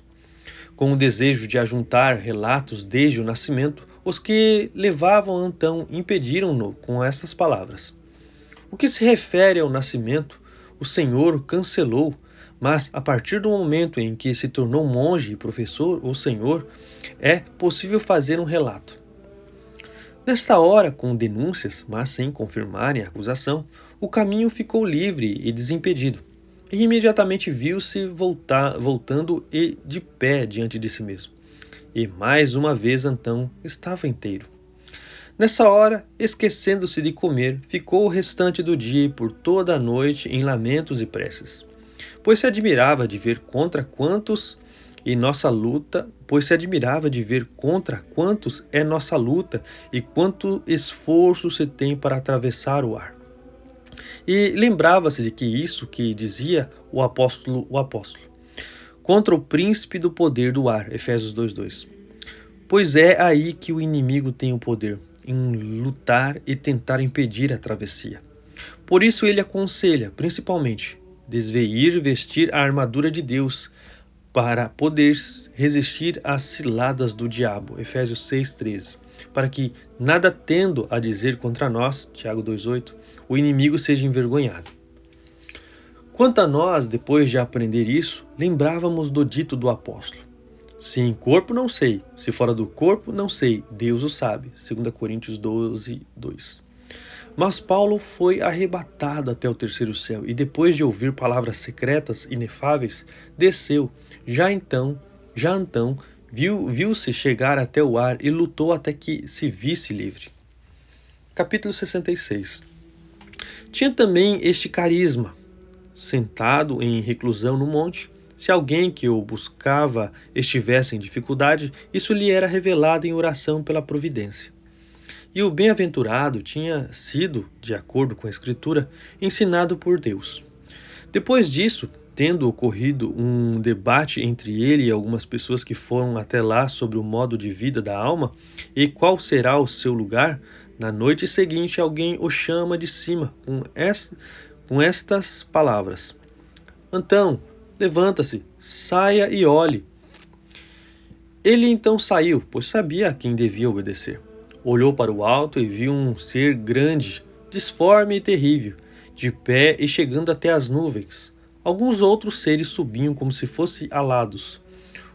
Com o desejo de ajuntar relatos desde o nascimento, os que levavam Antão impediram-no com estas palavras: "O que se refere ao nascimento, o Senhor cancelou, mas a partir do momento em que se tornou monge e professor, o Senhor, é possível fazer um relato." Nesta hora, com denúncias, mas sem confirmarem a acusação, o caminho ficou livre e desimpedido, e imediatamente viu-se voltando e de pé diante de si mesmo. E mais uma vez Antão estava inteiro. Nessa hora, esquecendo-se de comer, ficou o restante do dia e por toda a noite em lamentos e preces, pois se admirava de ver contra quantos é nossa luta e quanto esforço se tem para atravessar o ar. E lembrava-se de que isso que dizia o apóstolo, contra o príncipe do poder do ar, Efésios 2:2. Pois é aí que o inimigo tem o poder, em lutar e tentar impedir a travessia. Por isso ele aconselha, principalmente, desveir e vestir a armadura de Deus, para poder resistir às ciladas do diabo, Efésios 6:13, para que, nada tendo a dizer contra nós, Tiago 2:8, o inimigo seja envergonhado. Quanto a nós, depois de aprender isso, lembrávamos do dito do apóstolo: "Se em corpo não sei, se fora do corpo não sei, Deus o sabe", 2 Coríntios 12:2. Mas Paulo foi arrebatado até o 3º céu e depois de ouvir palavras secretas inefáveis, desceu. Já Antão viu-se chegar até o ar e lutou até que se visse livre. Capítulo 66. Tinha também este carisma. Sentado em reclusão no monte, se alguém que o buscava estivesse em dificuldade, isso lhe era revelado em oração pela providência. E o bem-aventurado tinha sido, de acordo com a Escritura, ensinado por Deus. Depois disso, tendo ocorrido um debate entre ele e algumas pessoas que foram até lá sobre o modo de vida da alma e qual será o seu lugar, na noite seguinte alguém o chama de cima com estas palavras: "Antão, levanta-se, saia e olhe." Ele então saiu, pois sabia a quem devia obedecer. Olhou para o alto e viu um ser grande, disforme e terrível, de pé e chegando até as nuvens. Alguns outros seres subiam como se fossem alados.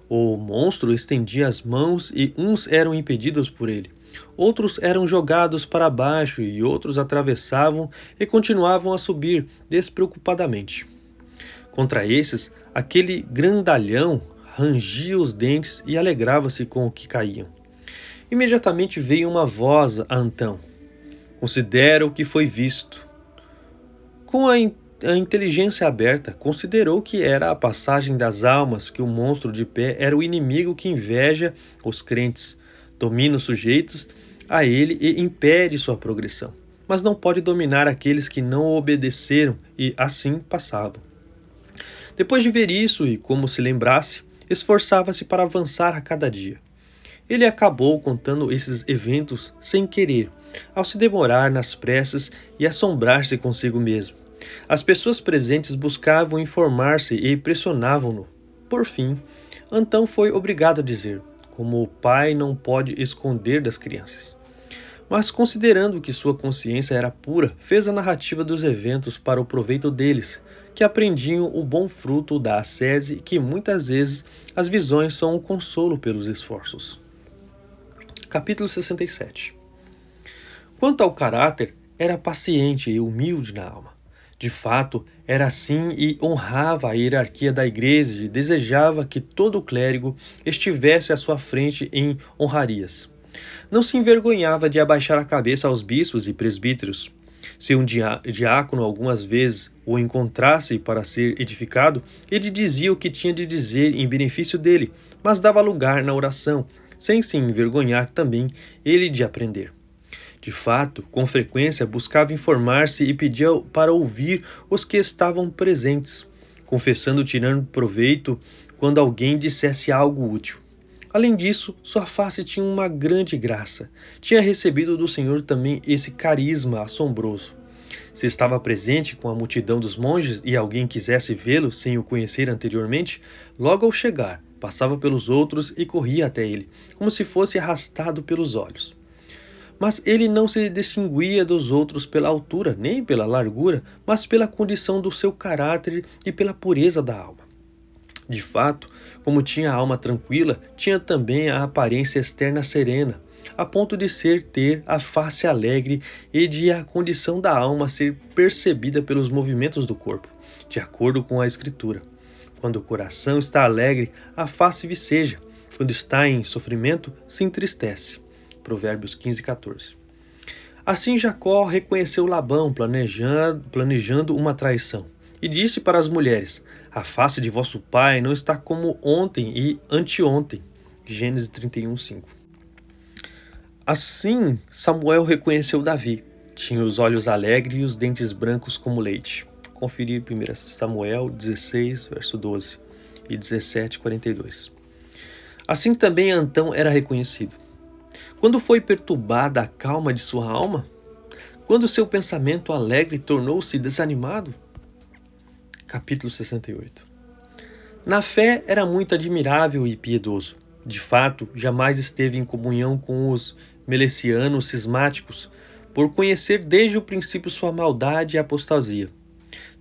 O monstro estendia as mãos e uns eram impedidos por ele, Outros eram jogados para baixo e outros atravessavam e continuavam a subir despreocupadamente. Contra esses, aquele grandalhão rangia os dentes e alegrava-se com o que caíam. Imediatamente veio uma voz a Antão: considera o que foi visto. Com a inteligência aberta, considerou que era a passagem das almas, que o monstro de pé era o inimigo que inveja os crentes, domina os sujeitos a ele e impede sua progressão, mas não pode dominar aqueles que não o obedeceram e assim passavam. Depois de ver isso e como se lembrasse, esforçava-se para avançar a cada dia. Ele acabou contando esses eventos sem querer, ao se demorar nas pressas e assombrar-se consigo mesmo. As pessoas presentes buscavam informar-se e pressionavam-no. Por fim, Antão foi obrigado a dizer, como o pai não pode esconder das crianças. Mas, considerando que sua consciência era pura, fez a narrativa dos eventos para o proveito deles, que aprendiam o bom fruto da ascese e que muitas vezes as visões são um consolo pelos esforços. Capítulo 67. Quanto ao caráter, era paciente e humilde na alma. De fato, era assim e honrava a hierarquia da igreja e desejava que todo o clérigo estivesse à sua frente em honrarias. Não se envergonhava de abaixar a cabeça aos bispos e presbíteros. Se um diácono algumas vezes o encontrasse para ser edificado, ele dizia o que tinha de dizer em benefício dele, mas dava lugar na oração, sem se envergonhar também ele de aprender. De fato, com frequência buscava informar-se e pedia para ouvir os que estavam presentes, confessando tirando proveito quando alguém dissesse algo útil. Além disso, sua face tinha uma grande graça. Tinha recebido do Senhor também esse carisma assombroso. Se estava presente com a multidão dos monges e alguém quisesse vê-lo sem o conhecer anteriormente, logo ao chegar, passava pelos outros e corria até ele, como se fosse arrastado pelos olhos. Mas ele não se distinguia dos outros pela altura, nem pela largura, mas pela condição do seu caráter e pela pureza da alma. De fato, como tinha a alma tranquila, tinha também a aparência externa serena, a ponto de ter a face alegre e de a condição da alma ser percebida pelos movimentos do corpo, de acordo com a Escritura. Quando o coração está alegre, a face viceja. Quando está em sofrimento, se entristece. Provérbios 15:14. Assim Jacó reconheceu Labão planejando uma traição, e disse para as mulheres: a face de vosso pai não está como ontem e anteontem. Gênesis 31:5. Assim Samuel reconheceu Davi. Tinha os olhos alegres e os dentes brancos como leite. Conferir 1 Samuel 16, verso 12 e 17:42. Assim também Antão era reconhecido. Quando foi perturbada a calma de sua alma? Quando seu pensamento alegre tornou-se desanimado? Capítulo 68. Na fé era muito admirável e piedoso. De fato, jamais esteve em comunhão com os melecianos cismáticos, por conhecer desde o princípio sua maldade e apostasia.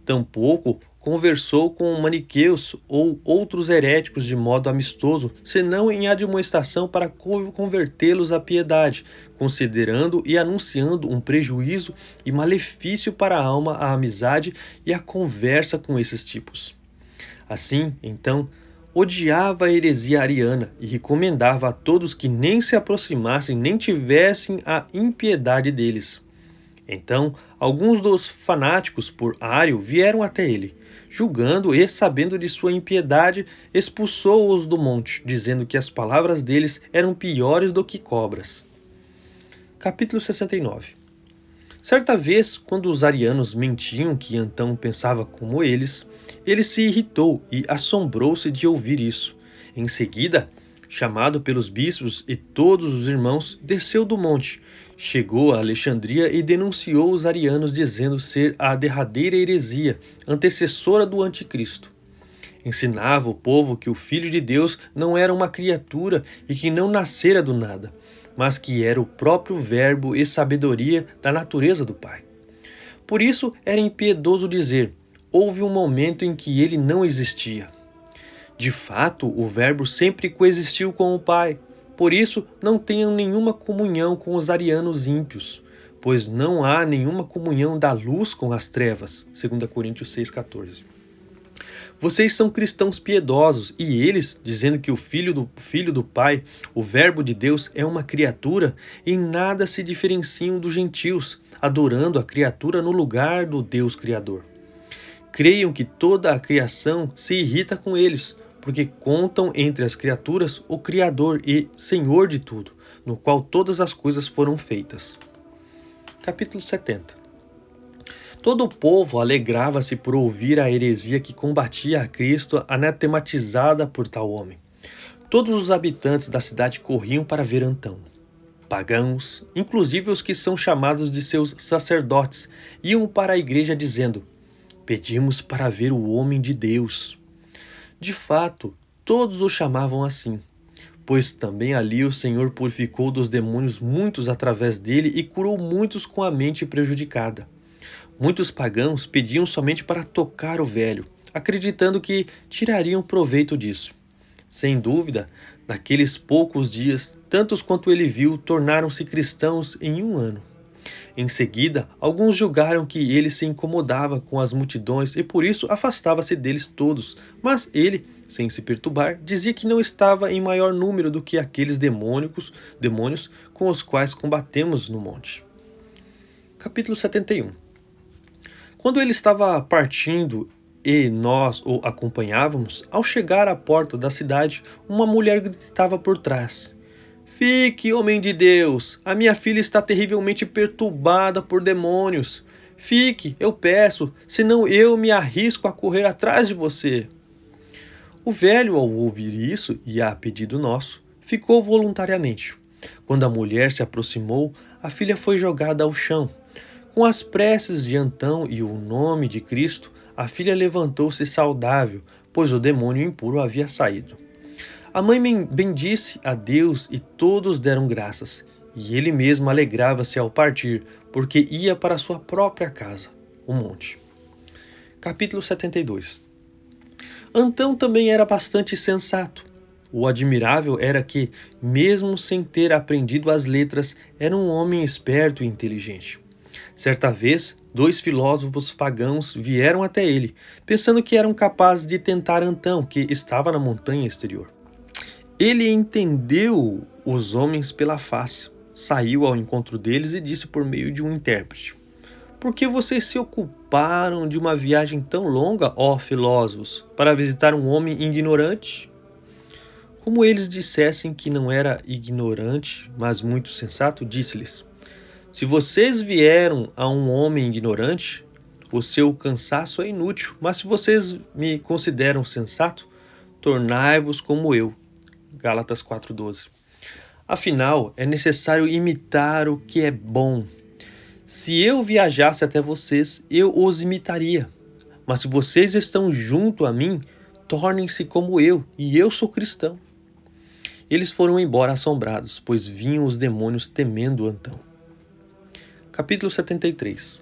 Tampouco conversou com maniqueus ou outros heréticos de modo amistoso, senão em admoestação para convertê-los à piedade, considerando e anunciando um prejuízo e malefício para a alma a amizade e a conversa com esses tipos. Assim, então, odiava a heresia ariana e recomendava a todos que nem se aproximassem nem tivessem a impiedade deles. Então, alguns dos fanáticos por Ário vieram até ele. Julgando e sabendo de sua impiedade, expulsou-os do monte, dizendo que as palavras deles eram piores do que cobras. Capítulo 69. Certa vez, quando os arianos mentiam que Antão pensava como eles, ele se irritou e assombrou-se de ouvir isso. Em seguida, chamado pelos bispos e todos os irmãos, desceu do monte, chegou a Alexandria e denunciou os arianos, dizendo ser a derradeira heresia, antecessora do anticristo. Ensinava o povo que o Filho de Deus não era uma criatura e que não nascera do nada, mas que era o próprio Verbo e sabedoria da natureza do Pai. Por isso era impiedoso dizer: houve um momento em que ele não existia. De fato, o Verbo sempre coexistiu com o Pai. Por isso, não tenham nenhuma comunhão com os arianos ímpios, pois não há nenhuma comunhão da luz com as trevas. 2 Coríntios 6,14. Vocês são cristãos piedosos, e eles, dizendo que o Filho do Pai, o Verbo de Deus, é uma criatura, em nada se diferenciam dos gentios, adorando a criatura no lugar do Deus Criador. Creiam que toda a criação se irrita com eles, porque contam entre as criaturas o Criador e Senhor de tudo, no qual todas as coisas foram feitas. Capítulo 70. Todo o povo alegrava-se por ouvir a heresia que combatia a Cristo, anatematizada por tal homem. Todos os habitantes da cidade corriam para ver Antão. Pagãos, inclusive os que são chamados de seus sacerdotes, iam para a igreja dizendo: pedimos para ver o homem de Deus. De fato, todos o chamavam assim, pois também ali o Senhor purificou dos demônios muitos através dele e curou muitos com a mente prejudicada. Muitos pagãos pediam somente para tocar o velho, acreditando que tirariam proveito disso. Sem dúvida, naqueles poucos dias, tantos quanto ele viu tornaram-se cristãos em 1 ano. Em seguida, alguns julgaram que ele se incomodava com as multidões e por isso afastava-se deles todos, mas ele, sem se perturbar, dizia que não estava em maior número do que aqueles demônios com os quais combatemos no monte. Capítulo 71. Quando ele estava partindo e nós o acompanhávamos, ao chegar à porta da cidade, uma mulher gritava por trás: fique, homem de Deus, a minha filha está terrivelmente perturbada por demônios. Fique, eu peço, senão eu me arrisco a correr atrás de você. O velho, ao ouvir isso, e a pedido nosso, ficou voluntariamente. Quando a mulher se aproximou, a filha foi jogada ao chão. Com as preces de Antão e o nome de Cristo, a filha levantou-se saudável, pois o demônio impuro havia saído. A mãe bendisse a Deus e todos deram graças, e ele mesmo alegrava-se ao partir, porque ia para sua própria casa, o monte. Capítulo 72. Antão também era bastante sensato. O admirável era que, mesmo sem ter aprendido as letras, era um homem esperto e inteligente. Certa vez, 2 filósofos pagãos vieram até ele, pensando que eram capazes de tentar Antão, que estava na montanha exterior. Ele entendeu os homens pela face, saiu ao encontro deles e disse por meio de um intérprete: por que vocês se ocuparam de uma viagem tão longa, ó filósofos, para visitar um homem ignorante? Como eles dissessem que não era ignorante, mas muito sensato, disse-lhes: se vocês vieram a um homem ignorante, o seu cansaço é inútil, mas se vocês me consideram sensato, tornai-vos como eu. Gálatas 4:12. Afinal, é necessário imitar o que é bom. Se eu viajasse até vocês, eu os imitaria. Mas se vocês estão junto a mim, tornem-se como eu, e eu sou cristão. Eles foram embora assombrados, pois vinham os demônios temendo Antão. Capítulo 73.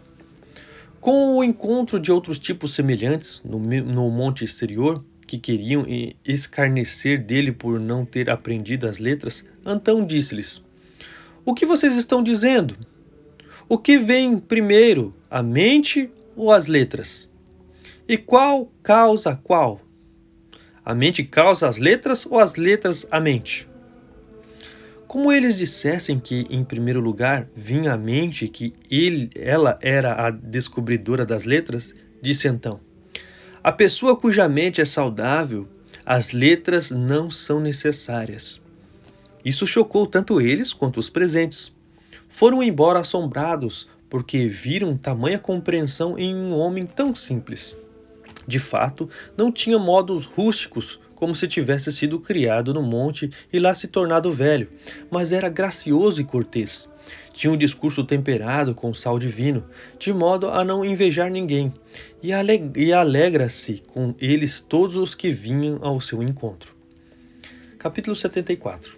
Com o encontro de outros tipos semelhantes no monte exterior, que queriam escarnecer dele por não ter aprendido as letras, Antão disse-lhes: o que vocês estão dizendo? O que vem primeiro, a mente ou as letras? E qual causa qual? A mente causa as letras ou as letras a mente? Como eles dissessem que, em primeiro lugar, vinha a mente e que ela era a descobridora das letras, disse Antão: a pessoa cuja mente é saudável, as letras não são necessárias. Isso chocou tanto eles quanto os presentes. Foram embora assombrados, porque viram tamanha compreensão em um homem tão simples. De fato, não tinha modos rústicos, como se tivesse sido criado no monte e lá se tornado velho, mas era gracioso e cortês. Tinha um discurso temperado com sal divino, de modo a não invejar ninguém, e alegra-se com eles todos os que vinham ao seu encontro. Capítulo 74.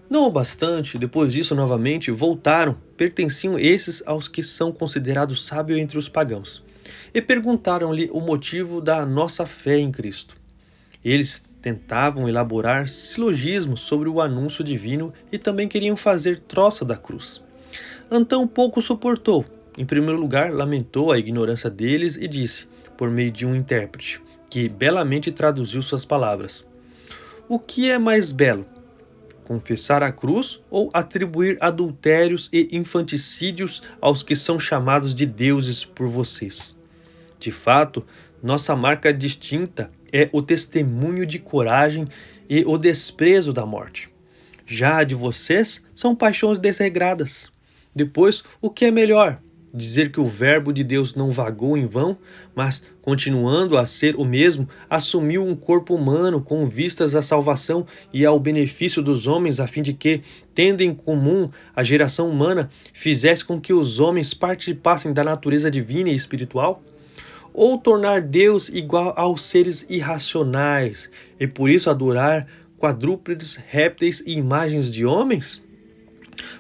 Não obstante, depois disso novamente voltaram, pertenciam esses aos que são considerados sábios entre os pagãos, e perguntaram-lhe o motivo da nossa fé em Cristo. Eles, Tentavam elaborar silogismos sobre o anúncio divino e também queriam fazer troça da cruz. Antão pouco suportou. Em primeiro lugar, lamentou a ignorância deles e disse, por meio de um intérprete, que belamente traduziu suas palavras: o que é mais belo? Confessar a cruz ou atribuir adultérios e infanticídios aos que são chamados de deuses por vocês? De fato, nossa marca distinta é o testemunho de coragem e o desprezo da morte. Já a de vocês são paixões desregradas. Depois, o que é melhor? Dizer que o Verbo de Deus não vagou em vão, mas, continuando a ser o mesmo, assumiu um corpo humano com vistas à salvação e ao benefício dos homens, a fim de que, tendo em comum a geração humana, fizesse com que os homens participassem da natureza divina e espiritual? Ou tornar Deus igual aos seres irracionais, e por isso adorar quadrúpedes, répteis e imagens de homens?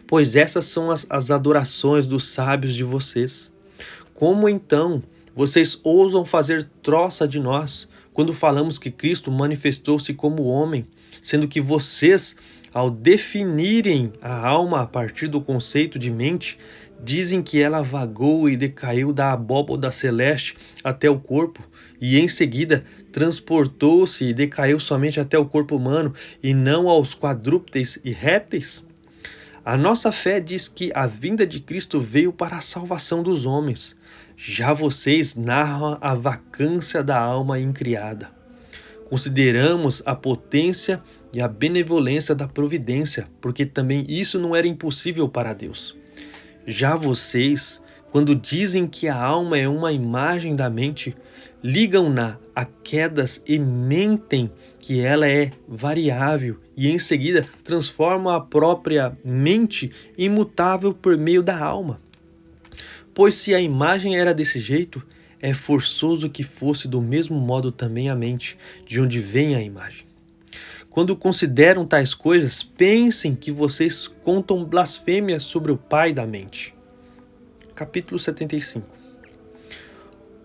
Pois essas são as adorações dos sábios de vocês. Como então vocês ousam fazer troça de nós, quando falamos que Cristo manifestou-se como homem, sendo que vocês, ao definirem a alma a partir do conceito de mente, dizem que ela vagou e decaiu da abóboda celeste até o corpo, e em seguida transportou-se e decaiu somente até o corpo humano, e não aos quadrúpedes e répteis? A nossa fé diz que a vinda de Cristo veio para a salvação dos homens. Já vocês narram a vacância da alma incriada. Consideramos a potência e a benevolência da providência, porque também isso não era impossível para Deus. Já vocês, quando dizem que a alma é uma imagem da mente, ligam-na a quedas e mentem que ela é variável e em seguida transformam a própria mente imutável por meio da alma. Pois se a imagem era desse jeito, é forçoso que fosse do mesmo modo também a mente, de onde vem a imagem. Quando consideram tais coisas, pensem que vocês contam blasfêmias sobre o Pai da mente. Capítulo 75.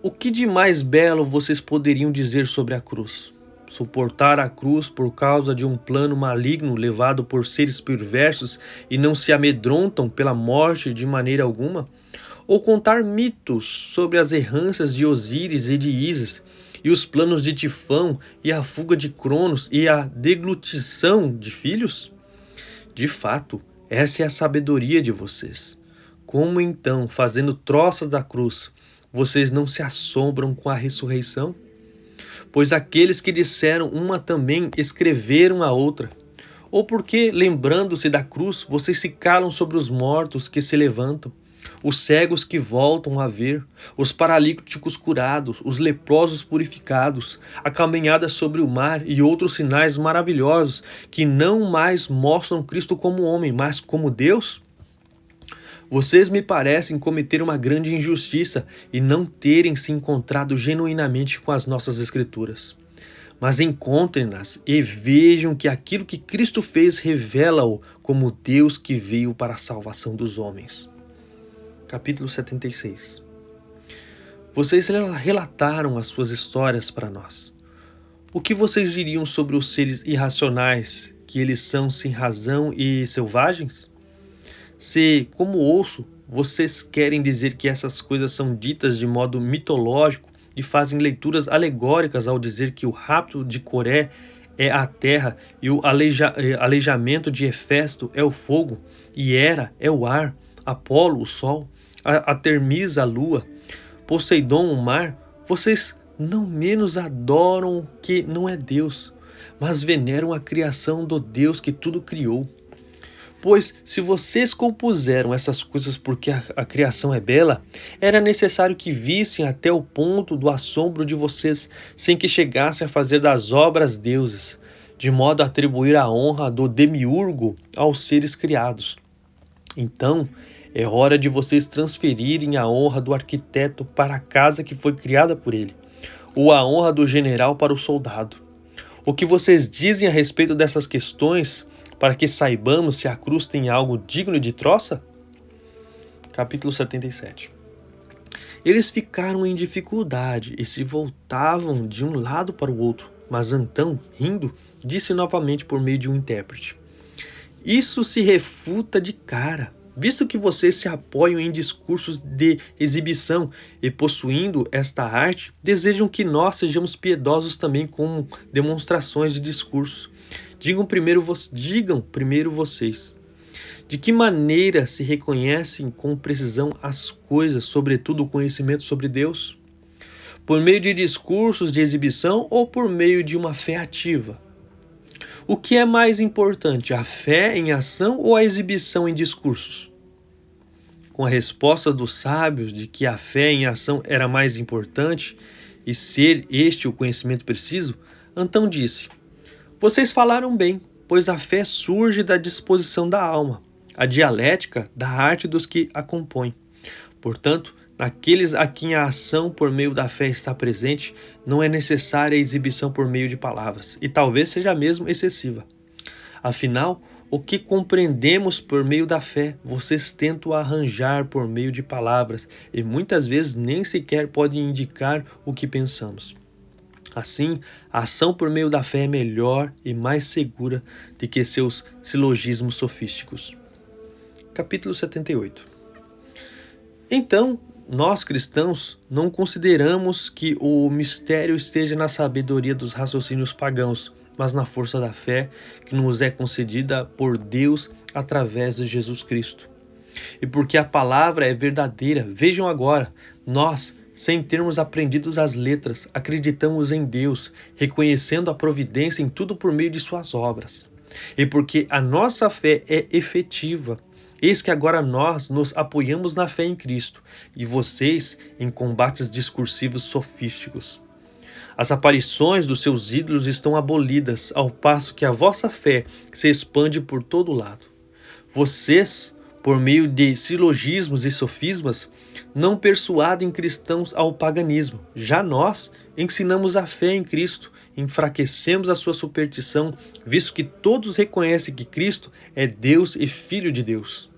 O que de mais belo vocês poderiam dizer sobre a cruz? Suportar a cruz por causa de um plano maligno levado por seres perversos e não se amedrontam pela morte de maneira alguma? Ou contar mitos sobre as errâncias de Osíris e de Ísis, e os planos de Tifão, e a fuga de Cronos, e a deglutição de filhos? De fato, essa é a sabedoria de vocês. Como então, fazendo troças da cruz, vocês não se assombram com a ressurreição? Pois aqueles que disseram uma também escreveram a outra. Ou porque, lembrando-se da cruz, vocês se calam sobre os mortos que se levantam, os cegos que voltam a ver, os paralíticos curados, os leprosos purificados, a caminhada sobre o mar e outros sinais maravilhosos que não mais mostram Cristo como homem, mas como Deus? Vocês me parecem cometer uma grande injustiça e não terem se encontrado genuinamente com as nossas Escrituras. Mas encontrem-nas e vejam que aquilo que Cristo fez revela-o como Deus que veio para a salvação dos homens. Capítulo 76. Vocês relataram as suas histórias para nós. O que vocês diriam sobre os seres irracionais, que eles são sem razão e selvagens? Se, como ouço, vocês querem dizer que essas coisas são ditas de modo mitológico e fazem leituras alegóricas ao dizer que o rapto de Coré é a terra e o aleijamento de Hefesto é o fogo, e Hera é o ar, Apolo o sol, a Termis a lua, Poseidon o mar, vocês não menos adoram que não é Deus, mas veneram a criação do Deus que tudo criou. Pois, se vocês compuseram essas coisas porque a criação é bela, era necessário que vissem até o ponto do assombro de vocês, sem que chegassem a fazer das obras deuses, de modo a atribuir a honra do demiurgo aos seres criados. Então, é hora de vocês transferirem a honra do arquiteto para a casa que foi criada por ele, ou a honra do general para o soldado. O que vocês dizem a respeito dessas questões, para que saibamos se a cruz tem algo digno de troça? Capítulo 77. Eles ficaram em dificuldade e se voltavam de um lado para o outro. Mas Antão, rindo, disse novamente por meio de um intérprete: isso se refuta de cara, visto que vocês se apoiam em discursos de exibição e, possuindo esta arte, desejam que nós sejamos piedosos também com demonstrações de discurso. Digam primeiro vocês. De que maneira se reconhecem com precisão as coisas, sobretudo o conhecimento sobre Deus? Por meio de discursos de exibição ou por meio de uma fé ativa? O que é mais importante, a fé em ação ou a exibição em discursos? Com a resposta dos sábios de que a fé em ação era mais importante e ser este o conhecimento preciso, Antão disse: vocês falaram bem, pois a fé surge da disposição da alma, a dialética da arte dos que a compõem. Portanto, naqueles a quem a ação por meio da fé está presente, não é necessária a exibição por meio de palavras, e talvez seja mesmo excessiva. Afinal, o que compreendemos por meio da fé, vocês tentam arranjar por meio de palavras, e muitas vezes nem sequer podem indicar o que pensamos. Assim, a ação por meio da fé é melhor e mais segura do que seus silogismos sofísticos. Capítulo 78. Então, nós cristãos não consideramos que o mistério esteja na sabedoria dos raciocínios pagãos, mas na força da fé que nos é concedida por Deus através de Jesus Cristo. E porque a palavra é verdadeira, vejam agora, nós, sem termos aprendido as letras, acreditamos em Deus, reconhecendo a providência em tudo por meio de suas obras. E porque a nossa fé é efetiva, eis que agora nós nos apoiamos na fé em Cristo, e vocês em combates discursivos sofísticos. As aparições dos seus ídolos estão abolidas, ao passo que a vossa fé se expande por todo lado. Vocês, por meio de silogismos e sofismas, não persuadem cristãos ao paganismo. Já nós ensinamos a fé em Cristo, enfraquecemos a sua superstição, visto que todos reconhecem que Cristo é Deus e Filho de Deus.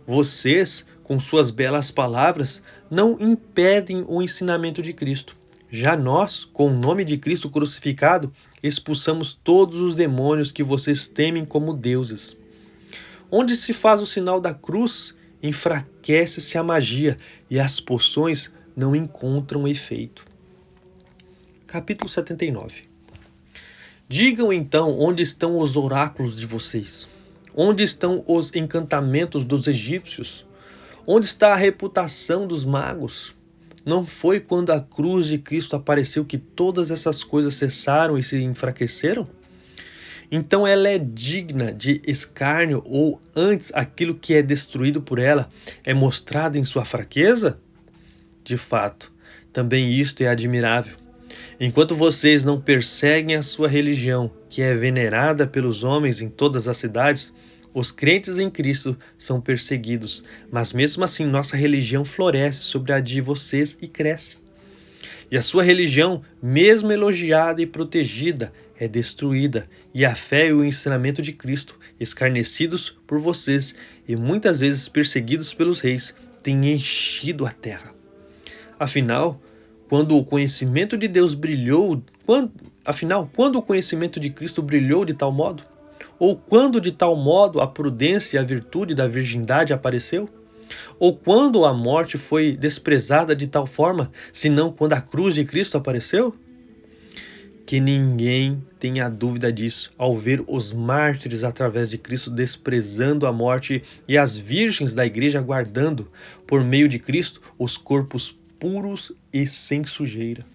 Vocês, com suas belas palavras, não impedem o ensinamento de Cristo. Já nós, com o nome de Cristo crucificado, expulsamos todos os demônios que vocês temem como deuses. Onde se faz o sinal da cruz, enfraquece-se a magia e as poções não encontram efeito. Capítulo 79. Digam então onde estão os oráculos de vocês? Onde estão os encantamentos dos egípcios? Onde está a reputação dos magos? Não foi quando a cruz de Cristo apareceu que todas essas coisas cessaram e se enfraqueceram? Então ela é digna de escárnio, ou antes aquilo que é destruído por ela é mostrado em sua fraqueza? De fato, também isto é admirável. Enquanto vocês não perseguem a sua religião, que é venerada pelos homens em todas as cidades, os crentes em Cristo são perseguidos, mas mesmo assim nossa religião floresce sobre a de vocês e cresce. E a sua religião, mesmo elogiada e protegida, é destruída, e a fé e o ensinamento de Cristo, escarnecidos por vocês e muitas vezes perseguidos pelos reis, têm enchido a terra. Afinal, quando o conhecimento de Deus brilhou, quando o conhecimento de Cristo brilhou de tal modo? Ou quando de tal modo a prudência e a virtude da virgindade apareceu? Ou quando a morte foi desprezada de tal forma, senão quando a cruz de Cristo apareceu? Que ninguém tenha dúvida disso, ao ver os mártires através de Cristo desprezando a morte e as virgens da igreja guardando, por meio de Cristo, os corpos puros e sem sujeira.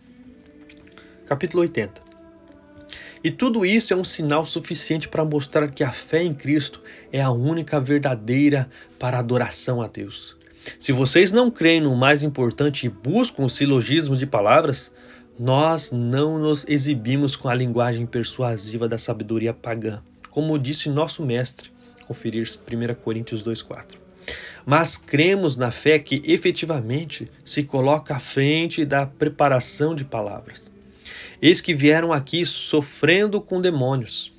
Capítulo 80. E tudo isso é um sinal suficiente para mostrar que a fé em Cristo é a única verdadeira para a adoração a Deus. Se vocês não creem no mais importante e buscam os silogismos de palavras, nós não nos exibimos com a linguagem persuasiva da sabedoria pagã, como disse nosso mestre, conferir 1 Coríntios 2,4. Mas cremos na fé que efetivamente se coloca à frente da preparação de palavras. Eis que vieram aqui sofrendo com demônios.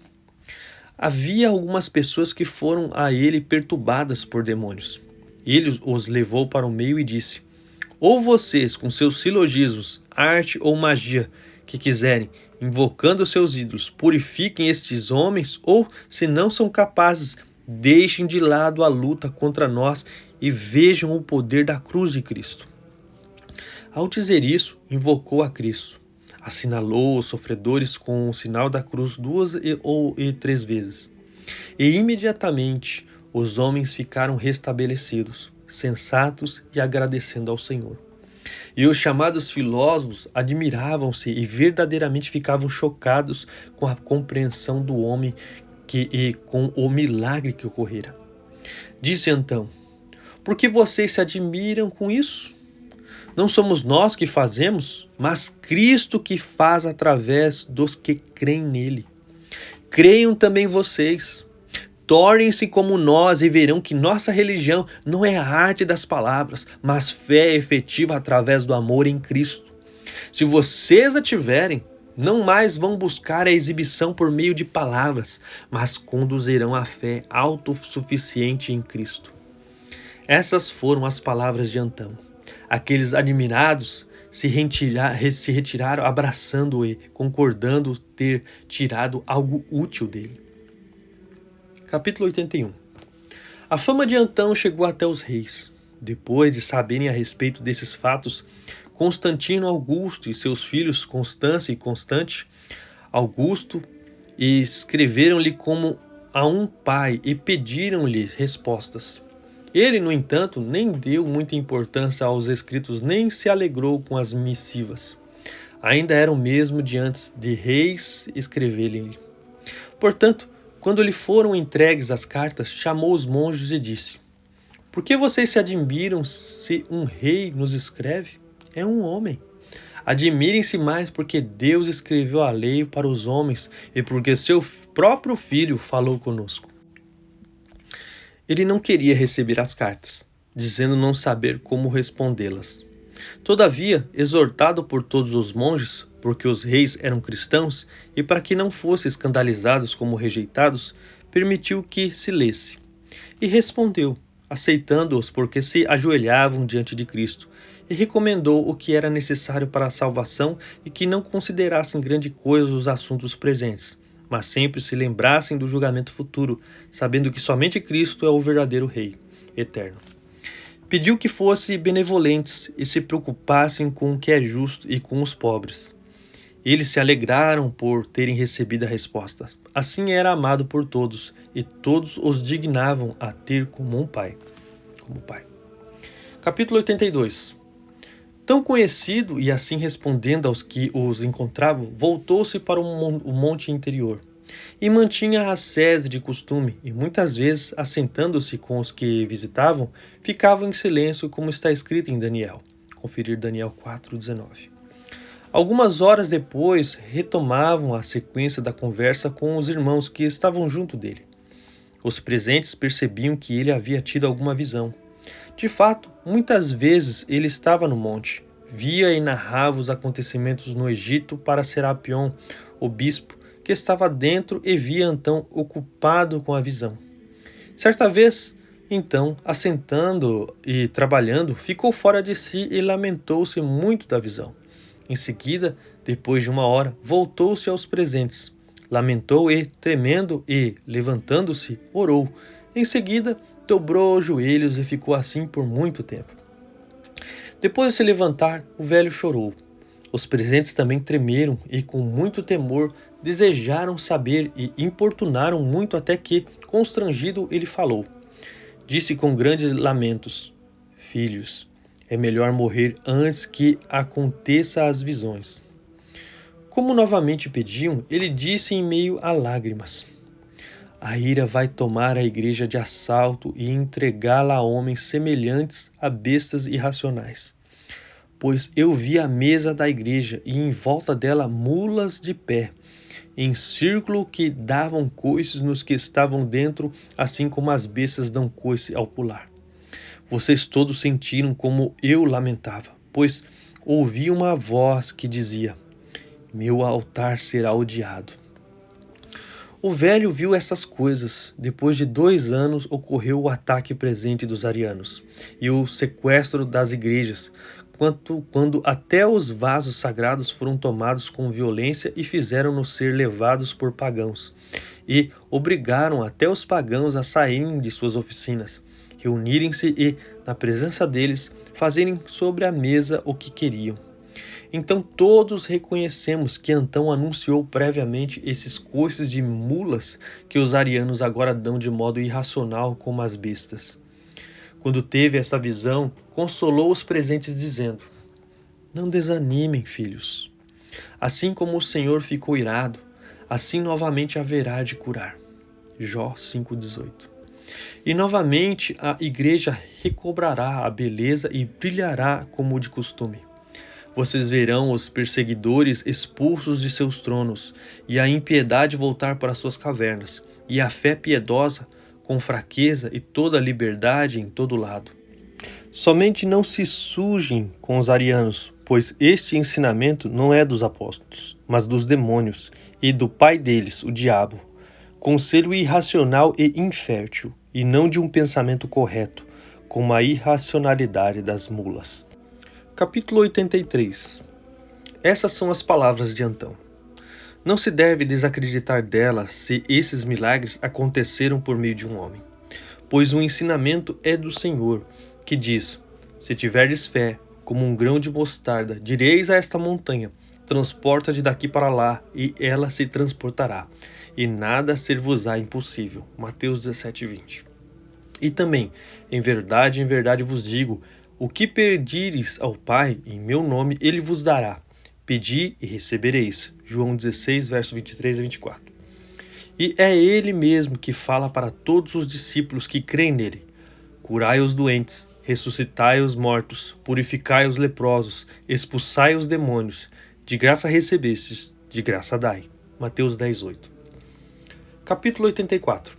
Havia algumas pessoas que foram a ele perturbadas por demônios. Ele os levou para o meio e disse: ou vocês, com seus silogismos, arte ou magia que quiserem, invocando seus ídolos, purifiquem estes homens, ou, se não são capazes, deixem de lado a luta contra nós e vejam o poder da cruz de Cristo. Ao dizer isso, invocou a Cristo. Assinalou os sofredores com o sinal da cruz 2 ou 3 vezes. E imediatamente os homens ficaram restabelecidos, sensatos e agradecendo ao Senhor. E os chamados filósofos admiravam-se e verdadeiramente ficavam chocados com a compreensão do homem e com o milagre que ocorrera. Disse então: por que vocês se admiram com isso? Não somos nós que fazemos, mas Cristo que faz através dos que creem nele. Creiam também vocês. Tornem-se como nós e verão que nossa religião não é a arte das palavras, mas fé efetiva através do amor em Cristo. Se vocês a tiverem, não mais vão buscar a exibição por meio de palavras, mas conduzirão a fé autossuficiente em Cristo. Essas foram as palavras de Antão. Aqueles admirados se retiraram abraçando-o e concordando ter tirado algo útil dele. Capítulo 81. A fama de Antão chegou até os reis. Depois de saberem a respeito desses fatos, Constantino Augusto e seus filhos Constância e Constante Augusto escreveram-lhe como a um pai e pediram-lhe respostas. Ele, no entanto, nem deu muita importância aos escritos, nem se alegrou com as missivas. Ainda era o mesmo de antes de reis escreverem-lhe. Portanto, quando lhe foram entregues as cartas, chamou os monges e disse: por que vocês se admiram se um rei nos escreve? É um homem. Admirem-se mais porque Deus escreveu a lei para os homens e porque seu próprio filho falou conosco. Ele não queria receber as cartas, dizendo não saber como respondê-las. Todavia, exortado por todos os monges, porque os reis eram cristãos, e para que não fossem escandalizados como rejeitados, permitiu que se lesse. E respondeu, aceitando-os porque se ajoelhavam diante de Cristo, e recomendou o que era necessário para a salvação e que não considerassem grande coisa os assuntos presentes, mas sempre se lembrassem do julgamento futuro, sabendo que somente Cristo é o verdadeiro Rei eterno. Pediu que fossem benevolentes e se preocupassem com o que é justo e com os pobres. Eles se alegraram por terem recebido a resposta. Assim era amado por todos, e todos os dignavam a ter como pai. Capítulo 82. Tão conhecido e assim respondendo aos que os encontravam, voltou-se para o monte interior. E mantinha a sese de costume, e muitas vezes, assentando-se com os que visitavam, ficavam em silêncio, como está escrito em Daniel. Conferir Daniel 4:19. Algumas horas depois, retomavam a sequência da conversa com os irmãos que estavam junto dele. Os presentes percebiam que ele havia tido alguma visão. De fato, muitas vezes ele estava no monte, via e narrava os acontecimentos no Egito para Serapion, o bispo, que estava dentro e via Antão ocupado com a visão. Certa vez, então, assentando e trabalhando, ficou fora de si e lamentou-se muito da visão. Em seguida, depois de 1 hora, voltou-se aos presentes. Lamentou e, tremendo e levantando-se, orou. Em seguida, dobrou os joelhos e ficou assim por muito tempo. Depois de se levantar, o velho chorou. Os presentes também tremeram e, com muito temor, desejaram saber e importunaram muito até que, constrangido, ele falou. Disse com grandes lamentos: filhos, é melhor morrer antes que aconteça as visões. Como novamente pediam, ele disse em meio a lágrimas: a ira vai tomar a igreja de assalto e entregá-la a homens semelhantes a bestas irracionais. Pois eu vi a mesa da igreja e em volta dela mulas de pé, em círculo que davam coices nos que estavam dentro, assim como as bestas dão coice ao pular. Vocês todos sentiram como eu lamentava, pois ouvi uma voz que dizia: meu altar será odiado. O velho viu essas coisas. Depois de 2 anos ocorreu o ataque presente dos arianos e o sequestro das igrejas, quando até os vasos sagrados foram tomados com violência e fizeram-nos ser levados por pagãos, e obrigaram até os pagãos a saírem de suas oficinas, reunirem-se e, na presença deles, fazerem sobre a mesa o que queriam. Então todos reconhecemos que Antão anunciou previamente esses coices de mulas que os arianos agora dão de modo irracional como as bestas. Quando teve essa visão, consolou os presentes dizendo: não desanimem, filhos. Assim como o Senhor ficou irado, assim novamente haverá de curar. Jó 5,18. E novamente a igreja recobrará a beleza e brilhará como de costume. Vocês verão os perseguidores expulsos de seus tronos, e a impiedade voltar para suas cavernas, e a fé piedosa com fraqueza e toda a liberdade em todo lado. Somente não se sujem com os arianos, pois este ensinamento não é dos apóstolos, mas dos demônios, e do pai deles, o diabo. Conselho irracional e infértil, e não de um pensamento correto, como a irracionalidade das mulas. Capítulo 83. Essas são as palavras de Antão. Não se deve desacreditar delas se esses milagres aconteceram por meio de um homem, pois o ensinamento é do Senhor, que diz: se tiverdes fé, como um grão de mostarda, direis a esta montanha: transporta-te daqui para lá, e ela se transportará, e nada ser-vos-á impossível. Mateus 17:20. E também, em verdade vos digo, o que pedires ao Pai, em meu nome, Ele vos dará. Pedi e recebereis. João 16, versos 23 a 24. E é Ele mesmo que fala para todos os discípulos que creem nele: curai os doentes, ressuscitai os mortos, purificai os leprosos, expulsai os demônios. De graça recebestes, de graça dai. Mateus 10:8. Capítulo 84.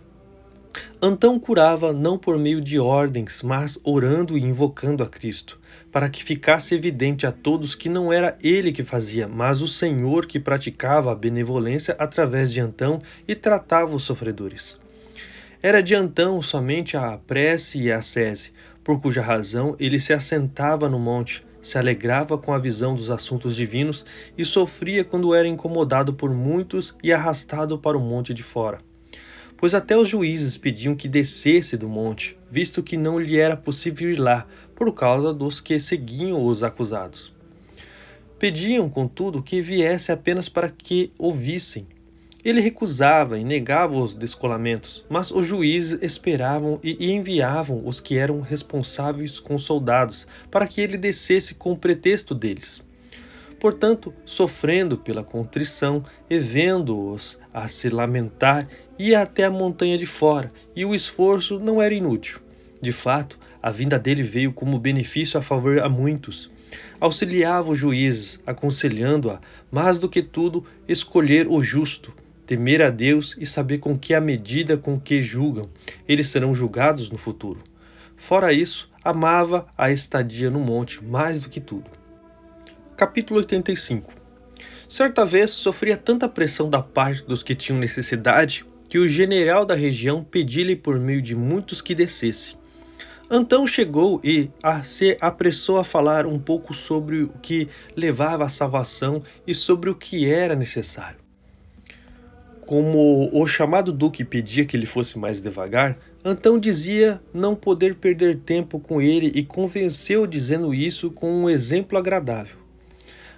Antão curava não por meio de ordens, mas orando e invocando a Cristo, para que ficasse evidente a todos que não era ele que fazia, mas o Senhor que praticava a benevolência através de Antão e tratava os sofredores. Era de Antão somente a prece e a ascese, por cuja razão ele se assentava no monte, se alegrava com a visão dos assuntos divinos e sofria quando era incomodado por muitos e arrastado para o monte de fora. Pois até os juízes pediam que descesse do monte, visto que não lhe era possível ir lá, por causa dos que seguiam os acusados. Pediam, contudo, que viesse apenas para que ouvissem. Ele recusava e negava os descolamentos, mas os juízes esperavam e enviavam os que eram responsáveis com soldados, para que ele descesse com o pretexto deles. Portanto, sofrendo pela contrição e vendo-os a se lamentar, ia até a montanha de fora, e o esforço não era inútil. De fato, a vinda dele veio como benefício a favor a muitos. Auxiliava os juízes, aconselhando-a, mais do que tudo, escolher o justo, temer a Deus e saber com que a medida com que julgam, eles serão julgados no futuro. Fora isso, amava a estadia no monte mais do que tudo. Capítulo 85. Certa vez sofria tanta pressão da parte dos que tinham necessidade que o general da região pediu-lhe por meio de muitos que descesse. Antão chegou e se apressou a falar um pouco sobre o que levava à salvação e sobre o que era necessário. Como o chamado duque pedia que ele fosse mais devagar, Antão dizia não poder perder tempo com ele e convenceu dizendo isso com um exemplo agradável.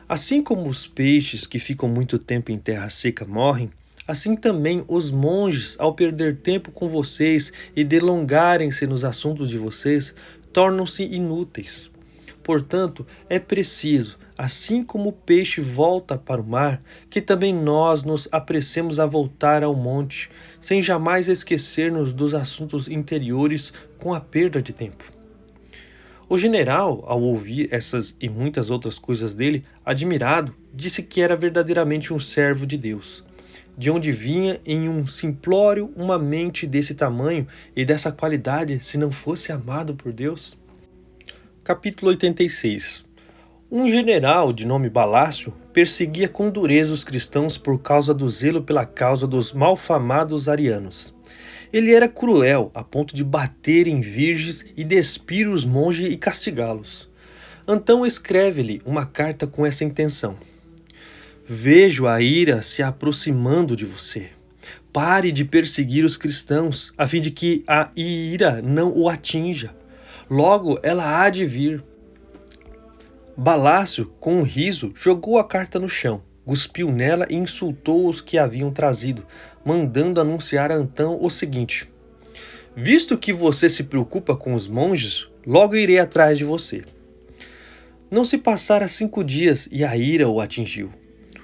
Assim como os peixes que ficam muito tempo em terra seca morrem, assim também os monges, ao perder tempo com vocês e delongarem-se nos assuntos de vocês, tornam-se inúteis. Portanto, é preciso, assim como o peixe volta para o mar, que também nós nos apressemos a voltar ao monte, sem jamais esquecer-nos dos assuntos interiores com a perda de tempo. O general, ao ouvir essas e muitas outras coisas dele, admirado, disse que era verdadeiramente um servo de Deus. De onde vinha em um simplório uma mente desse tamanho e dessa qualidade se não fosse amado por Deus? Capítulo 86. Um general de nome Balácio perseguia com dureza os cristãos por causa do zelo pela causa dos malfamados arianos. Ele era cruel a ponto de bater em virgens e despir os monges e castigá-los. Antão escreve-lhe uma carta com essa intenção: vejo a ira se aproximando de você. Pare de perseguir os cristãos, a fim de que a ira não o atinja. Logo ela há de vir. Balácio, com um riso, jogou a carta no chão, cuspiu nela e insultou os que haviam trazido, mandando anunciar a Antão o seguinte: visto que você se preocupa com os monges, logo irei atrás de você. Não se passara 5 dias e a ira o atingiu.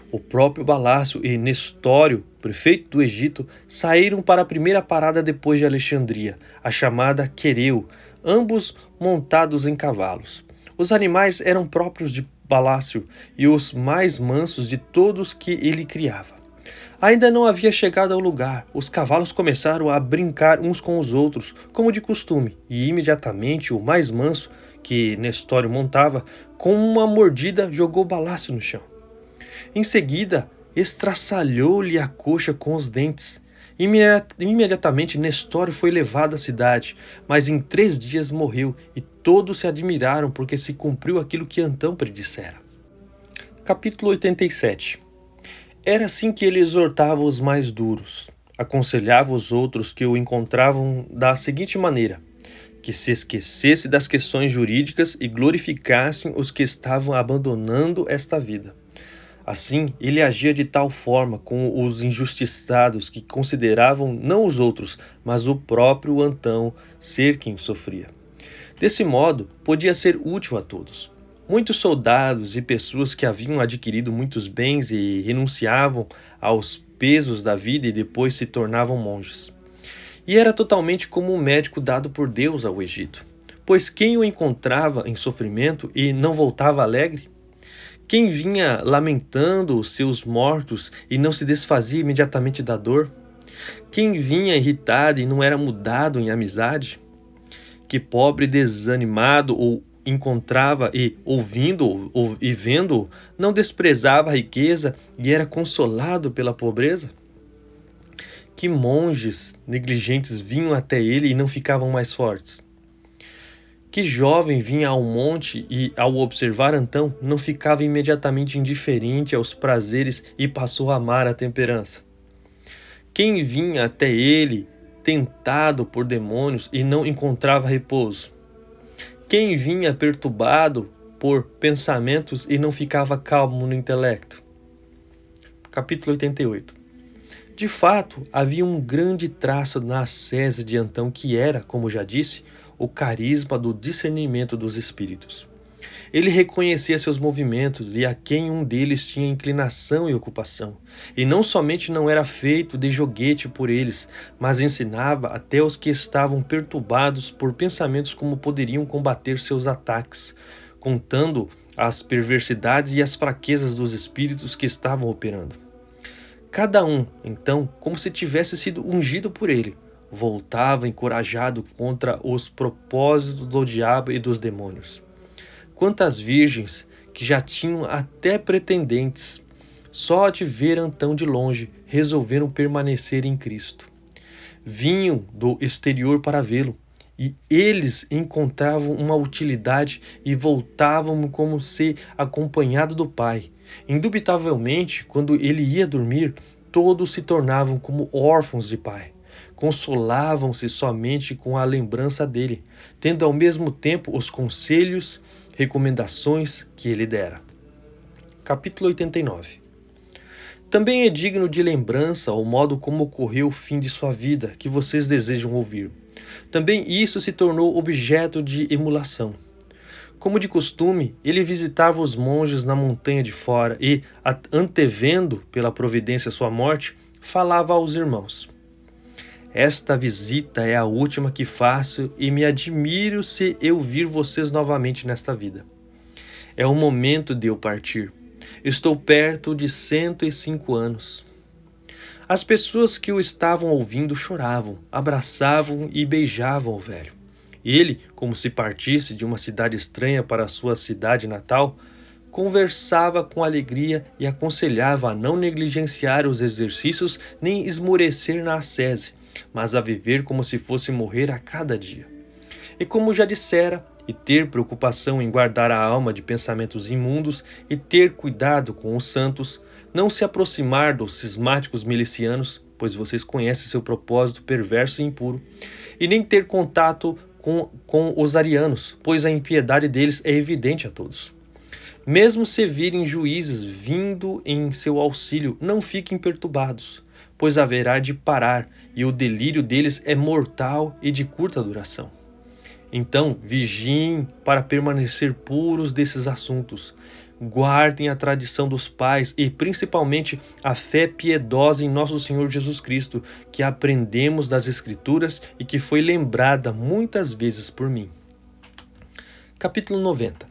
O próprio Balácio e Nestório, prefeito do Egito, saíram para a primeira parada depois de Alexandria, a chamada Quereu, ambos montados em cavalos. Os animais eram próprios de Balácio e os mais mansos de todos que ele criava. Ainda não havia chegado ao lugar, os cavalos começaram a brincar uns com os outros, como de costume, e imediatamente o mais manso, que Nestório montava, com uma mordida jogou Balácio no chão. Em seguida, estraçalhou-lhe a coxa com os dentes. Imediatamente Nestório foi levado à cidade, mas em 3 dias morreu, e todos se admiraram porque se cumpriu aquilo que Antão predissera. Capítulo 87. Era assim que ele exortava os mais duros. Aconselhava os outros que o encontravam da seguinte maneira: que se esquecesse das questões jurídicas e glorificassem os que estavam abandonando esta vida. Assim, ele agia de tal forma com os injustiçados que consideravam não os outros, mas o próprio Antão ser quem sofria. Desse modo, podia ser útil a todos. Muitos soldados e pessoas que haviam adquirido muitos bens e renunciavam aos pesos da vida e depois se tornavam monges. E era totalmente como um médico dado por Deus ao Egito, pois quem o encontrava em sofrimento e não voltava alegre? Quem vinha lamentando os seus mortos e não se desfazia imediatamente da dor? Quem vinha irritado e não era mudado em amizade? Que pobre desanimado ou encontrava e, ouvindo e vendo, não desprezava a riqueza e era consolado pela pobreza? Que monges negligentes vinham até ele e não ficavam mais fortes? Que jovem vinha ao monte e, ao observar Antão, não ficava imediatamente indiferente aos prazeres e passou a amar a temperança? Quem vinha até ele, tentado por demônios, e não encontrava repouso? Quem vinha perturbado por pensamentos e não ficava calmo no intelecto? Capítulo 88. De fato, havia um grande traço na ascese de Antão que era, como já disse, o carisma do discernimento dos espíritos. Ele reconhecia seus movimentos e a quem um deles tinha inclinação e ocupação, e não somente não era feito de joguete por eles, mas ensinava até os que estavam perturbados por pensamentos como poderiam combater seus ataques, contando as perversidades e as fraquezas dos espíritos que estavam operando. Cada um, então, como se tivesse sido ungido por ele, voltava encorajado contra os propósitos do diabo e dos demônios. Quantas virgens, que já tinham até pretendentes, só de ver Antão de longe, resolveram permanecer em Cristo. Vinham do exterior para vê-lo, e eles encontravam uma utilidade e voltavam como se acompanhado do Pai. Indubitavelmente, quando ele ia dormir, todos se tornavam como órfãos de pai. Consolavam-se somente com a lembrança dele, tendo ao mesmo tempo os conselhos, recomendações que ele dera. Capítulo 89. Também é digno de lembrança o modo como ocorreu o fim de sua vida, que vocês desejam ouvir. Também isso se tornou objeto de emulação. Como de costume, ele visitava os monges na montanha de fora e, antevendo pela providência sua morte, falava aos irmãos: esta visita é a última que faço e me admiro se eu vir vocês novamente nesta vida. É o momento de eu partir. Estou perto de 105 anos. As pessoas que o estavam ouvindo choravam, abraçavam e beijavam o velho. Ele, como se partisse de uma cidade estranha para a sua cidade natal, conversava com alegria e aconselhava a não negligenciar os exercícios nem esmorecer na ascese, mas a viver como se fosse morrer a cada dia. E como já dissera, e ter preocupação em guardar a alma de pensamentos imundos e ter cuidado com os santos, não se aproximar dos cismáticos milicianos, pois vocês conhecem seu propósito perverso e impuro, e nem ter contato com os arianos, pois a impiedade deles é evidente a todos. Mesmo se virem juízes vindo em seu auxílio, não fiquem perturbados, pois haverá de parar, e o delírio deles é mortal e de curta duração. Então, vigiem para permanecer puros desses assuntos. Guardem a tradição dos pais e, principalmente, a fé piedosa em nosso Senhor Jesus Cristo, que aprendemos das Escrituras e que foi lembrada muitas vezes por mim. Capítulo 90.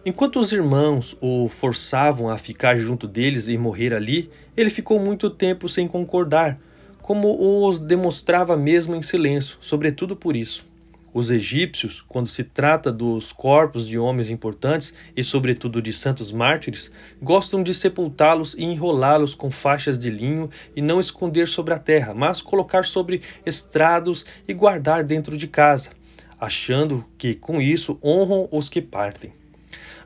Enquanto os irmãos o forçavam a ficar junto deles e morrer ali, ele ficou muito tempo sem concordar, como os demonstrava mesmo em silêncio, sobretudo por isso. Os egípcios, quando se trata dos corpos de homens importantes e sobretudo de santos mártires, gostam de sepultá-los e enrolá-los com faixas de linho e não esconder sobre a terra, mas colocar sobre estrados e guardar dentro de casa, achando que com isso honram os que partem.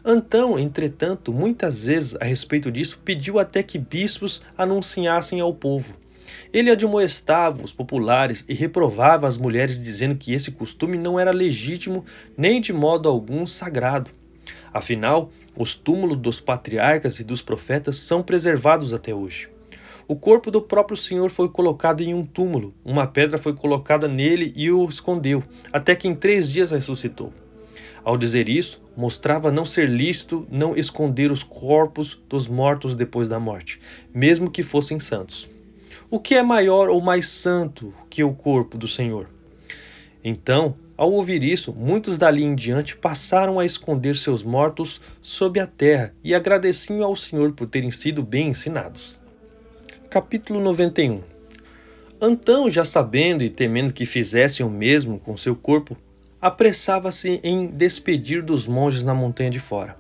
Antão, entretanto, muitas vezes a respeito disso, pediu até que bispos anunciassem ao povo. Ele admoestava os populares e reprovava as mulheres, dizendo que esse costume não era legítimo nem de modo algum sagrado. Afinal, os túmulos dos patriarcas e dos profetas são preservados até hoje. O corpo do próprio Senhor foi colocado em um túmulo, uma pedra foi colocada nele e o escondeu, até que em 3 dias ressuscitou. Ao dizer isso, mostrava não ser lícito não esconder os corpos dos mortos depois da morte, mesmo que fossem santos. O que é maior ou mais santo que o corpo do Senhor? Então, ao ouvir isso, muitos dali em diante passaram a esconder seus mortos sob a terra e agradeciam ao Senhor por terem sido bem ensinados. Capítulo 91. Antão, já sabendo e temendo que fizessem o mesmo com seu corpo, apressava-se em despedir dos monges na montanha de fora.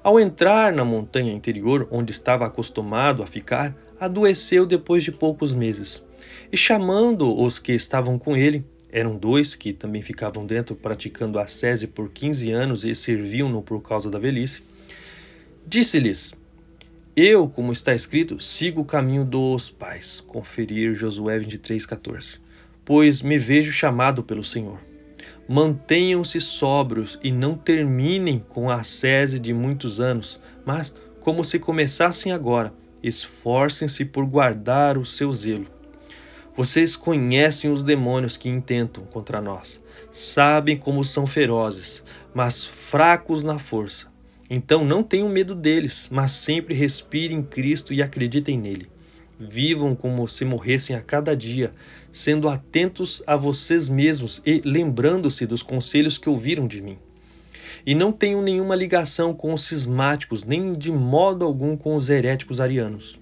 Ao entrar na montanha interior, onde estava acostumado a ficar, adoeceu depois de poucos meses. E chamando os que estavam com ele, eram 2 que também ficavam dentro praticando ascese por 15 anos e serviam-no por causa da velhice, disse-lhes: Eu, como está escrito, sigo o caminho dos pais. Conferir Josué 23:14. Pois me vejo chamado pelo Senhor. Mantenham-se sóbrios e não terminem com a ascese de muitos anos, mas, como se começassem agora, esforcem-se por guardar o seu zelo. Vocês conhecem os demônios que intentam contra nós. Sabem como são ferozes, mas fracos na força. Então não tenham medo deles, mas sempre respirem em Cristo e acreditem nele. Vivam como se morressem a cada dia, sendo atentos a vocês mesmos e lembrando-se dos conselhos que ouviram de mim. E não tenham nenhuma ligação com os cismáticos, nem de modo algum com os heréticos arianos.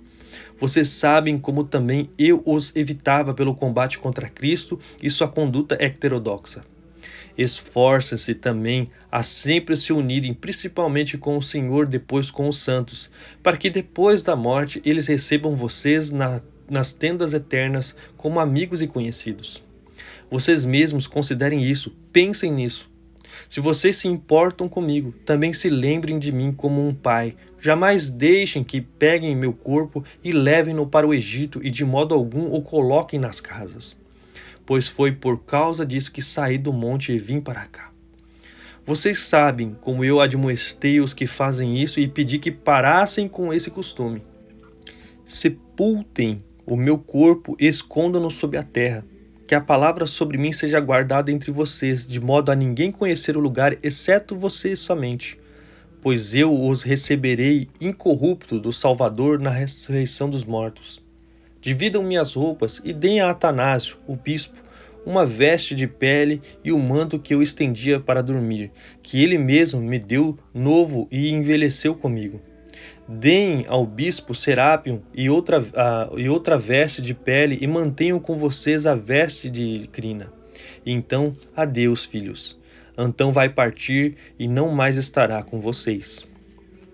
Vocês sabem como também eu os evitava pelo combate contra Cristo e sua conduta heterodoxa. Esforcem-se também a sempre se unirem, principalmente com o Senhor, depois com os santos, para que depois da morte eles recebam vocês nas tendas eternas como amigos e conhecidos. Vocês mesmos considerem isso, pensem nisso. Se vocês se importam comigo, também se lembrem de mim como um pai. Jamais deixem que peguem meu corpo e levem-no para o Egito e de modo algum o coloquem nas casas. Pois foi por causa disso que saí do monte e vim para cá. Vocês sabem como eu admoestei os que fazem isso e pedi que parassem com esse costume. Sepultem o meu corpo e escondam-no sob a terra. Que a palavra sobre mim seja guardada entre vocês, de modo a ninguém conhecer o lugar, exceto vocês somente. Pois eu os receberei incorrupto do Salvador na ressurreição dos mortos. Dividam minhas roupas e deem a Atanásio, o bispo, uma veste de pele e o manto que eu estendia para dormir, que ele mesmo me deu novo e envelheceu comigo. Deem ao bispo Serápion e outra veste de pele e mantenham com vocês a veste de crina. E então, adeus, filhos. Antão vai partir e não mais estará com vocês.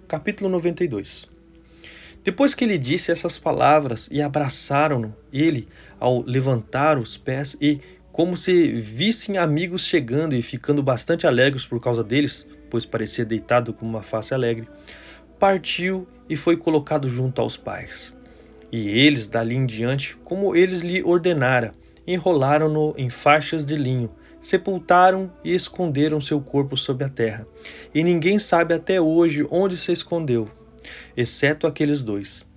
Capítulo 92. Depois que ele disse essas palavras e abraçaram-no, ele, ao levantar os pés e como se vissem amigos chegando e ficando bastante alegres por causa deles, pois parecia deitado com uma face alegre, partiu e foi colocado junto aos pais. E eles, dali em diante, como eles lhe ordenara, enrolaram-no em faixas de linho, sepultaram e esconderam seu corpo sob a terra. E ninguém sabe até hoje onde se escondeu, exceto aqueles dois.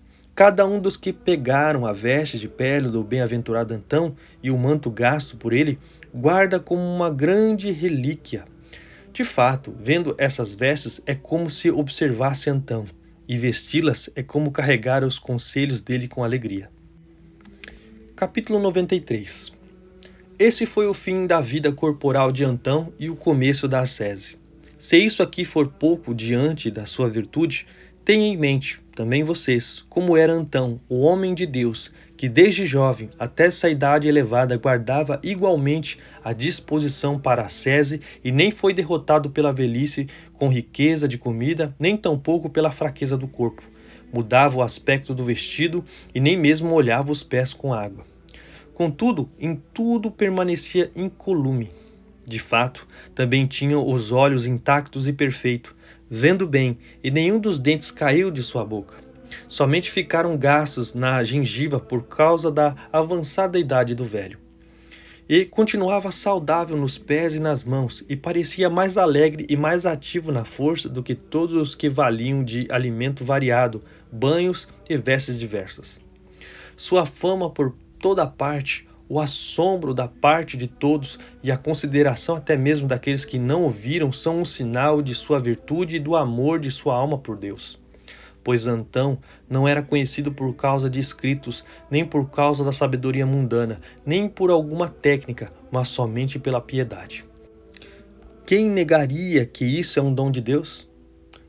Cada um dos que pegaram a veste de pele do bem-aventurado Antão e o manto gasto por ele, guarda como uma grande relíquia. De fato, vendo essas vestes é como se observasse Antão, e vesti-las é como carregar os conselhos dele com alegria. Capítulo 93. Esse foi o fim da vida corporal de Antão e o começo da ascese. Se isso aqui for pouco diante da sua virtude, tenha em mente, também vocês, como era Antão, o homem de Deus, que desde jovem até essa idade elevada guardava igualmente a disposição para a ascese e nem foi derrotado pela velhice com riqueza de comida, nem tampouco pela fraqueza do corpo. Mudava o aspecto do vestido e nem mesmo molhava os pés com água. Contudo, em tudo permanecia incolume. De fato, também tinha os olhos intactos e perfeitos, vendo bem, e nenhum dos dentes caiu de sua boca. Somente ficaram gastos na gengiva por causa da avançada idade do velho. E continuava saudável nos pés e nas mãos, e parecia mais alegre e mais ativo na força do que todos os que valiam de alimento variado, banhos e vestes diversas. Sua fama por toda parte, o assombro da parte de todos e a consideração até mesmo daqueles que não o viram são um sinal de sua virtude e do amor de sua alma por Deus. Pois Antão não era conhecido por causa de escritos, nem por causa da sabedoria mundana, nem por alguma técnica, mas somente pela piedade. Quem negaria que isso é um dom de Deus?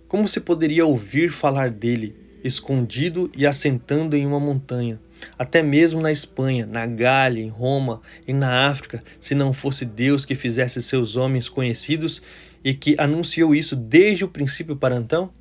Como se poderia ouvir falar dele, escondido e assentando em uma montanha, até mesmo na Espanha, na Gália, em Roma e na África, se não fosse Deus que fizesse seus homens conhecidos e que anunciou isso desde o princípio para Antão?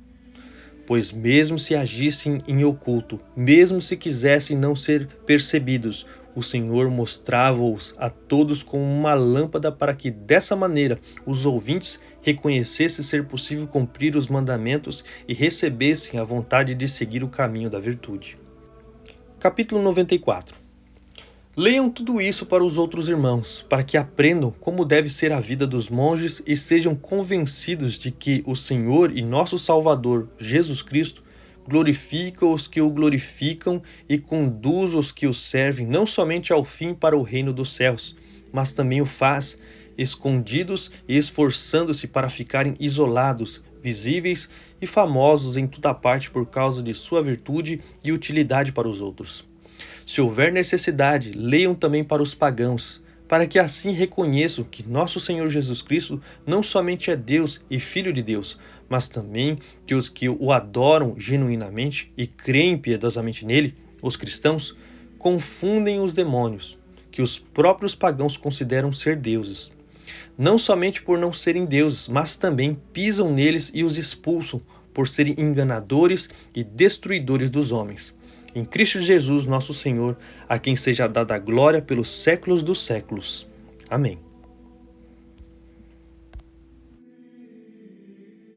Pois mesmo se agissem em oculto, mesmo se quisessem não ser percebidos, o Senhor mostrava-os a todos como uma lâmpada para que dessa maneira os ouvintes reconhecessem ser possível cumprir os mandamentos e recebessem a vontade de seguir o caminho da virtude. Capítulo 94. Leiam tudo isso para os outros irmãos, para que aprendam como deve ser a vida dos monges e sejam convencidos de que o Senhor e nosso Salvador, Jesus Cristo, glorifica os que o glorificam e conduz os que o servem não somente ao fim para o reino dos céus, mas também o faz escondidos e esforçando-se para ficarem isolados, visíveis e famosos em toda parte por causa de sua virtude e utilidade para os outros. Se houver necessidade, leiam também para os pagãos, para que assim reconheçam que nosso Senhor Jesus Cristo não somente é Deus e Filho de Deus, mas também que os que o adoram genuinamente e creem piedosamente nele, os cristãos, confundem os demônios, que os próprios pagãos consideram ser deuses. Não somente por não serem deuses, mas também pisam neles e os expulsam, por serem enganadores e destruidores dos homens. Em Cristo Jesus, nosso Senhor, a quem seja dada a glória pelos séculos dos séculos. Amém.